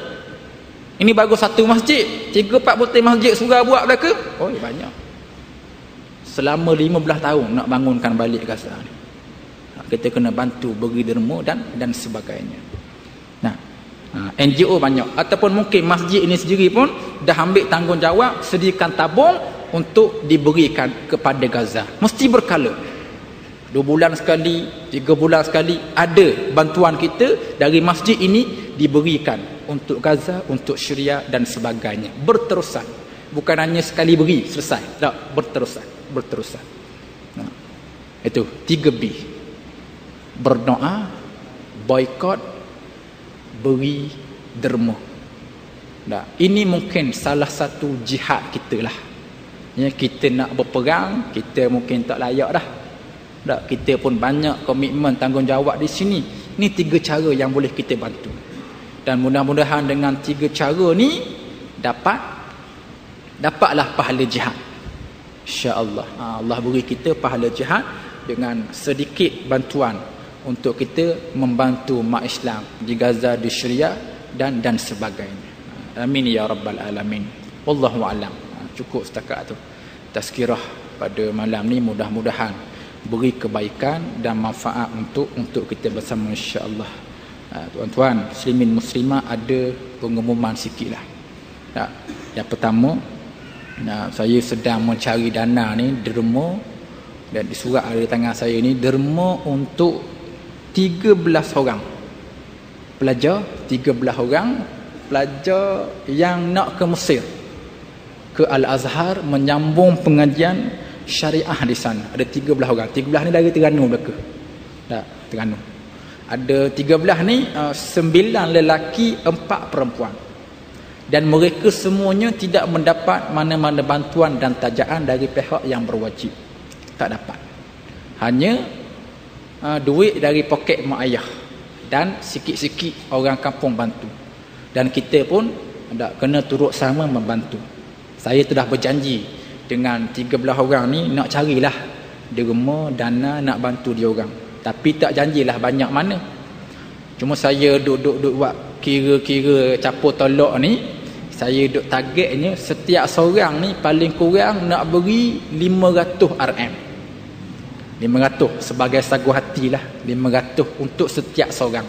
Ini bagus satu masjid, 3-4 butir masjid surau buat belaka. Oi, banyak. Selama 15 tahun nak bangunkan balik Gaza ni. Kita kena bantu beri derma dan sebagainya. NGO banyak, ataupun mungkin masjid ini sendiri pun dah ambil tanggungjawab sediakan tabung untuk diberikan kepada Gaza. Mesti berkala. 2 bulan sekali, 3 bulan sekali ada bantuan kita dari masjid ini diberikan untuk Gaza, untuk Syria dan sebagainya. Berterusan. Bukan hanya sekali beri selesai. Tak, berterusan. Itu 3B. Berdoa, boikot, beri derma. Ini mungkin salah satu jihad kita lah. Kita nak berperang, kita mungkin tak layak dah. Kita pun banyak komitmen, tanggungjawab di sini. Ini 3 cara yang boleh kita bantu. Dan mudah-mudahan dengan 3 cara ni dapatlah pahala jihad. InsyaAllah. Allah beri kita pahala jihad dengan sedikit bantuan untuk kita membantu mak Islam di Gaza, di Syria dan sebagainya. Amin ya rabbal alamin. Wallahu alam. Cukup setakat tu tazkirah pada malam ni, mudah-mudahan beri kebaikan dan manfaat untuk kita bersama insya-Allah. Tuan-tuan muslimin muslimah, ada pengumuman sikitlah. Yang pertama, saya sedang mencari dana ni, derma, dan di surat ada tangan saya ni, derma untuk 13 orang pelajar, 13 orang pelajar yang nak ke Mesir, ke Al-Azhar, menyambung pengajian syariah di sana. Ada 13 orang. 13 ni dari Terengganu belaka. Terengganu. Ada 13 ni, 9 lelaki, 4 perempuan. Dan mereka semuanya tidak mendapat mana-mana bantuan dan tajaan dari pihak yang berwajib. Tak dapat. Hanya duit dari poket mak ayah dan sikit-sikit orang kampung bantu. Dan kita pun kena turut sama membantu. Saya telah berjanji dengan 13 orang ni nak carilah derma dana nak bantu dia orang, tapi tak janjilah banyak mana. Cuma saya duduk buat kira-kira capur tolak ni, saya duk targetnya setiap seorang ni paling kurang nak beri 500 RM. 500 sebagai sagu hati lah, 500 untuk setiap seorang.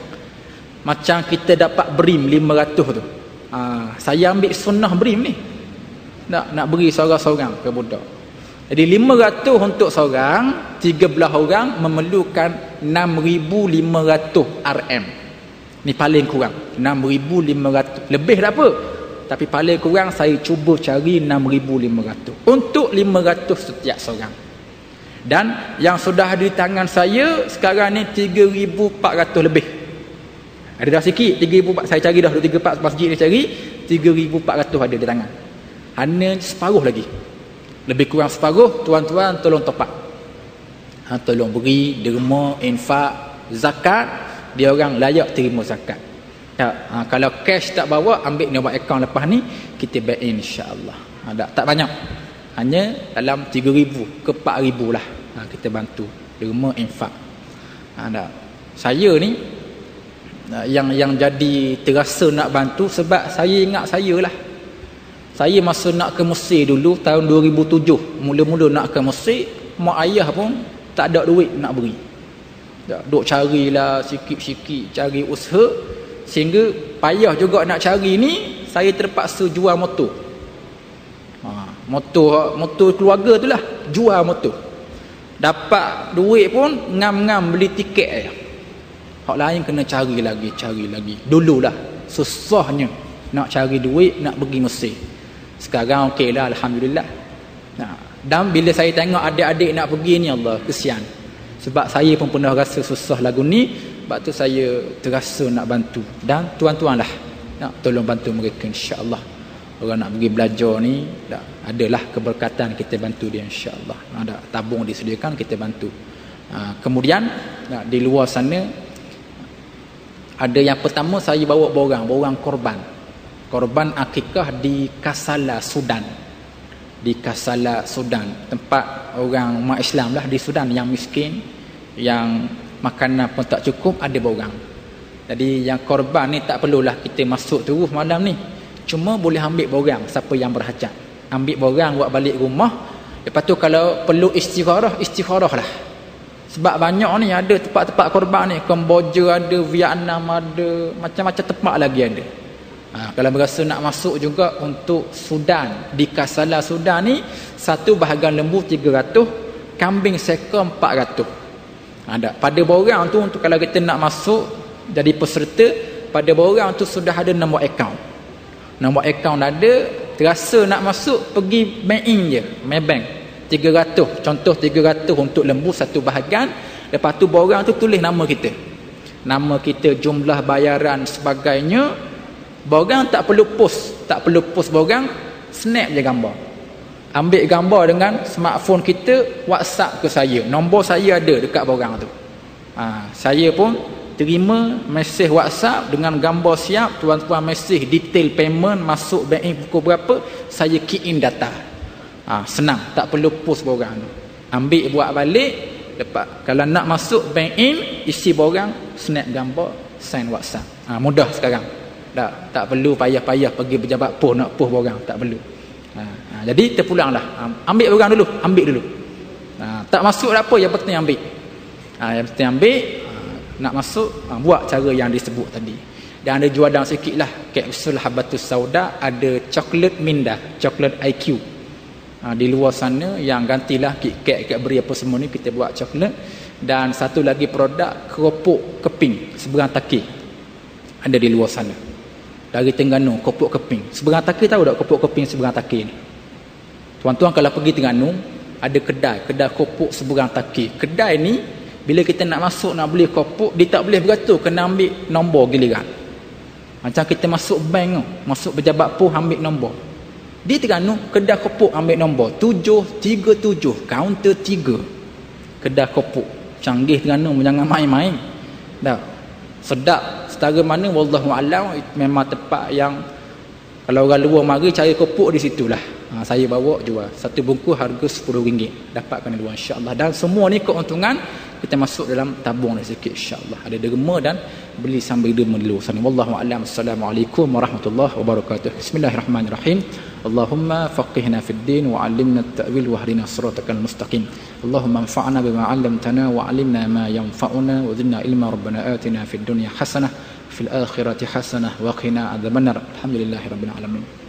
Macam kita dapat berim 500 tu. Saya ambil sunnah berim ni. Nak beri seorang-seorang ke budak. Jadi 500 untuk seorang, 13 orang memerlukan 6,500 RM. Ni paling kurang 6,500. Lebih tak apa, tapi paling kurang saya cuba cari 6,500 untuk 500 setiap seorang. Dan yang sudah ada di tangan saya sekarang ni 3,400 lebih. Ada dah sikit 3,400, saya cari dah 3,400 masjid ni, cari 3,400 ada di tangan. Hanya separuh lagi, lebih kurang separuh. Tuan-tuan tolong top up, tolong beri derma, infak, zakat. Dia orang layak terima zakat. Kalau cash tak bawa, ambil nombor akaun lepas ni, kita back in insya-Allah. Tak banyak, hanya dalam 3,000 ke 4,000 lah. Kita bantu derma, infak. Saya ni yang jadi terasa nak bantu sebab saya ingat saya lah. Saya masa nak ke Mesir dulu tahun 2007, mula-mula nak ke Mesir, mak ayah pun tak ada duit nak beri. Duk carilah sikit-sikit, cari usaha, sehingga payah juga nak cari ni, saya terpaksa jual motor. Motor keluarga tu lah, jual motor. Dapat duit pun ngam-ngam beli tiket aja. Hak lain kena cari lagi. Dululah susahnya nak cari duit nak pergi Mesir. Sekarang okeylah, alhamdulillah. Dan bila saya tengok adik-adik nak pergi ni, Allah, kesian. Sebab saya pun pernah rasa susah lagu ni, sebab tu saya terasa nak bantu. Dan tuan-tuan lah nak tolong bantu mereka insya-Allah. Orang nak pergi belajar ni, adalah keberkatan, kita bantu dia insya-Allah. Ada tabung disediakan, kita bantu. Kemudian di luar sana ada yang pertama saya bawa borang korban akikah di Kasala, Sudan. Di Kasala, Sudan, tempat orang umat Islam lah di Sudan yang miskin, yang makanan pun tak cukup, ada borang. Jadi yang korban ni tak perlulah kita masuk terus malam ni, cuma boleh ambil borang siapa yang berhajat. Ambil borang buat balik rumah. Lepas tu kalau perlu istikharah lah. Sebab banyak ni ada tempat-tempat korban ni, Kemboja ada, Vietnam ada, macam-macam tempat lagi ada. Kalau berasa nak masuk juga untuk Sudan, di Kasala Sudan ni, satu bahagian lembu 300, kambing seka 400. Ada pada borang tu, untuk kalau kita nak masuk jadi peserta, pada borang tu sudah ada nombor akaun. Nombor akaun ada, terasa nak masuk pergi bank in je, Maybank 300, contoh 300 untuk lembu satu bahagian. Lepas tu borang tu tulis nama kita, jumlah bayaran sebagainya. Borang tak perlu post borang, snap je gambar. Ambil gambar dengan smartphone kita, WhatsApp ke saya. Nombor saya ada dekat borang tu. Saya pun terima mesej WhatsApp dengan gambar siap. Tuan-tuan mesej detail payment, masuk bank in pukul berapa, saya key in data. Senang, tak perlu post borang tu. Ambil buat balik. Lepas kalau nak masuk bank in, isi borang, snap gambar, sign WhatsApp. Mudah sekarang. Tak perlu payah-payah pergi pejabat pos nak post borang, tak perlu. Jadi terpulanglah. Ambil borang dulu. Tak masuk tak apa, yang penting ambil. Yang penting ambil. Nak masuk, buat cara yang disebut tadi. Dan ada jualan sikit lah, kapsul habatus sauda, ada coklat minda, coklat IQ. Di luar sana yang gantilah KitKat, beri apa semua ni, kita buat coklat. Dan satu lagi produk keropok keping seberang taki, ada di luar sana. Dari Terengganu, keropok keping seberang taki. Tahu tak keropok keping seberang taki ni? Tuan-tuan kalau pergi Terengganu, ada kedai keropok seberang taki. Kedai ni bila kita nak masuk nak beli keropok, dia tak boleh beratur, kena ambil nombor giliran. Macam kita masuk bank, masuk pejabat pos, ambil nombor. Di Terengganu kedai keropok ambil nombor 737 kaunter 3. Kedai keropok canggih Terengganu, jangan main-main. Dah sedap setara mana wallahu alam. Memang tempat yang Kalau orang luar mari cari kopuk di situlah. Saya bawa jual. Satu bungkus harga RM10. Dapatkan dua insya-Allah. Dan semua ni keuntungan kita masuk dalam tabung ni sikit insya-Allah. Ada derma dan beli sambil derma dulu. Wallahu a'lam. Assalamualaikum warahmatullahi wabarakatuh. Bismillahirrahmanirrahim. Allahumma faqihna fid din wa 'allimna at-ta'wil wa hdina siratal mustaqim. Allahumma anfa'na bima 'allamtana wa 'allimna ma yanfa'una wa zidna ilma. Rabbana atina fid dunya hasanah fil akhirati hasanah wa qina adzabannar. Alhamdulillahirabbil alamin.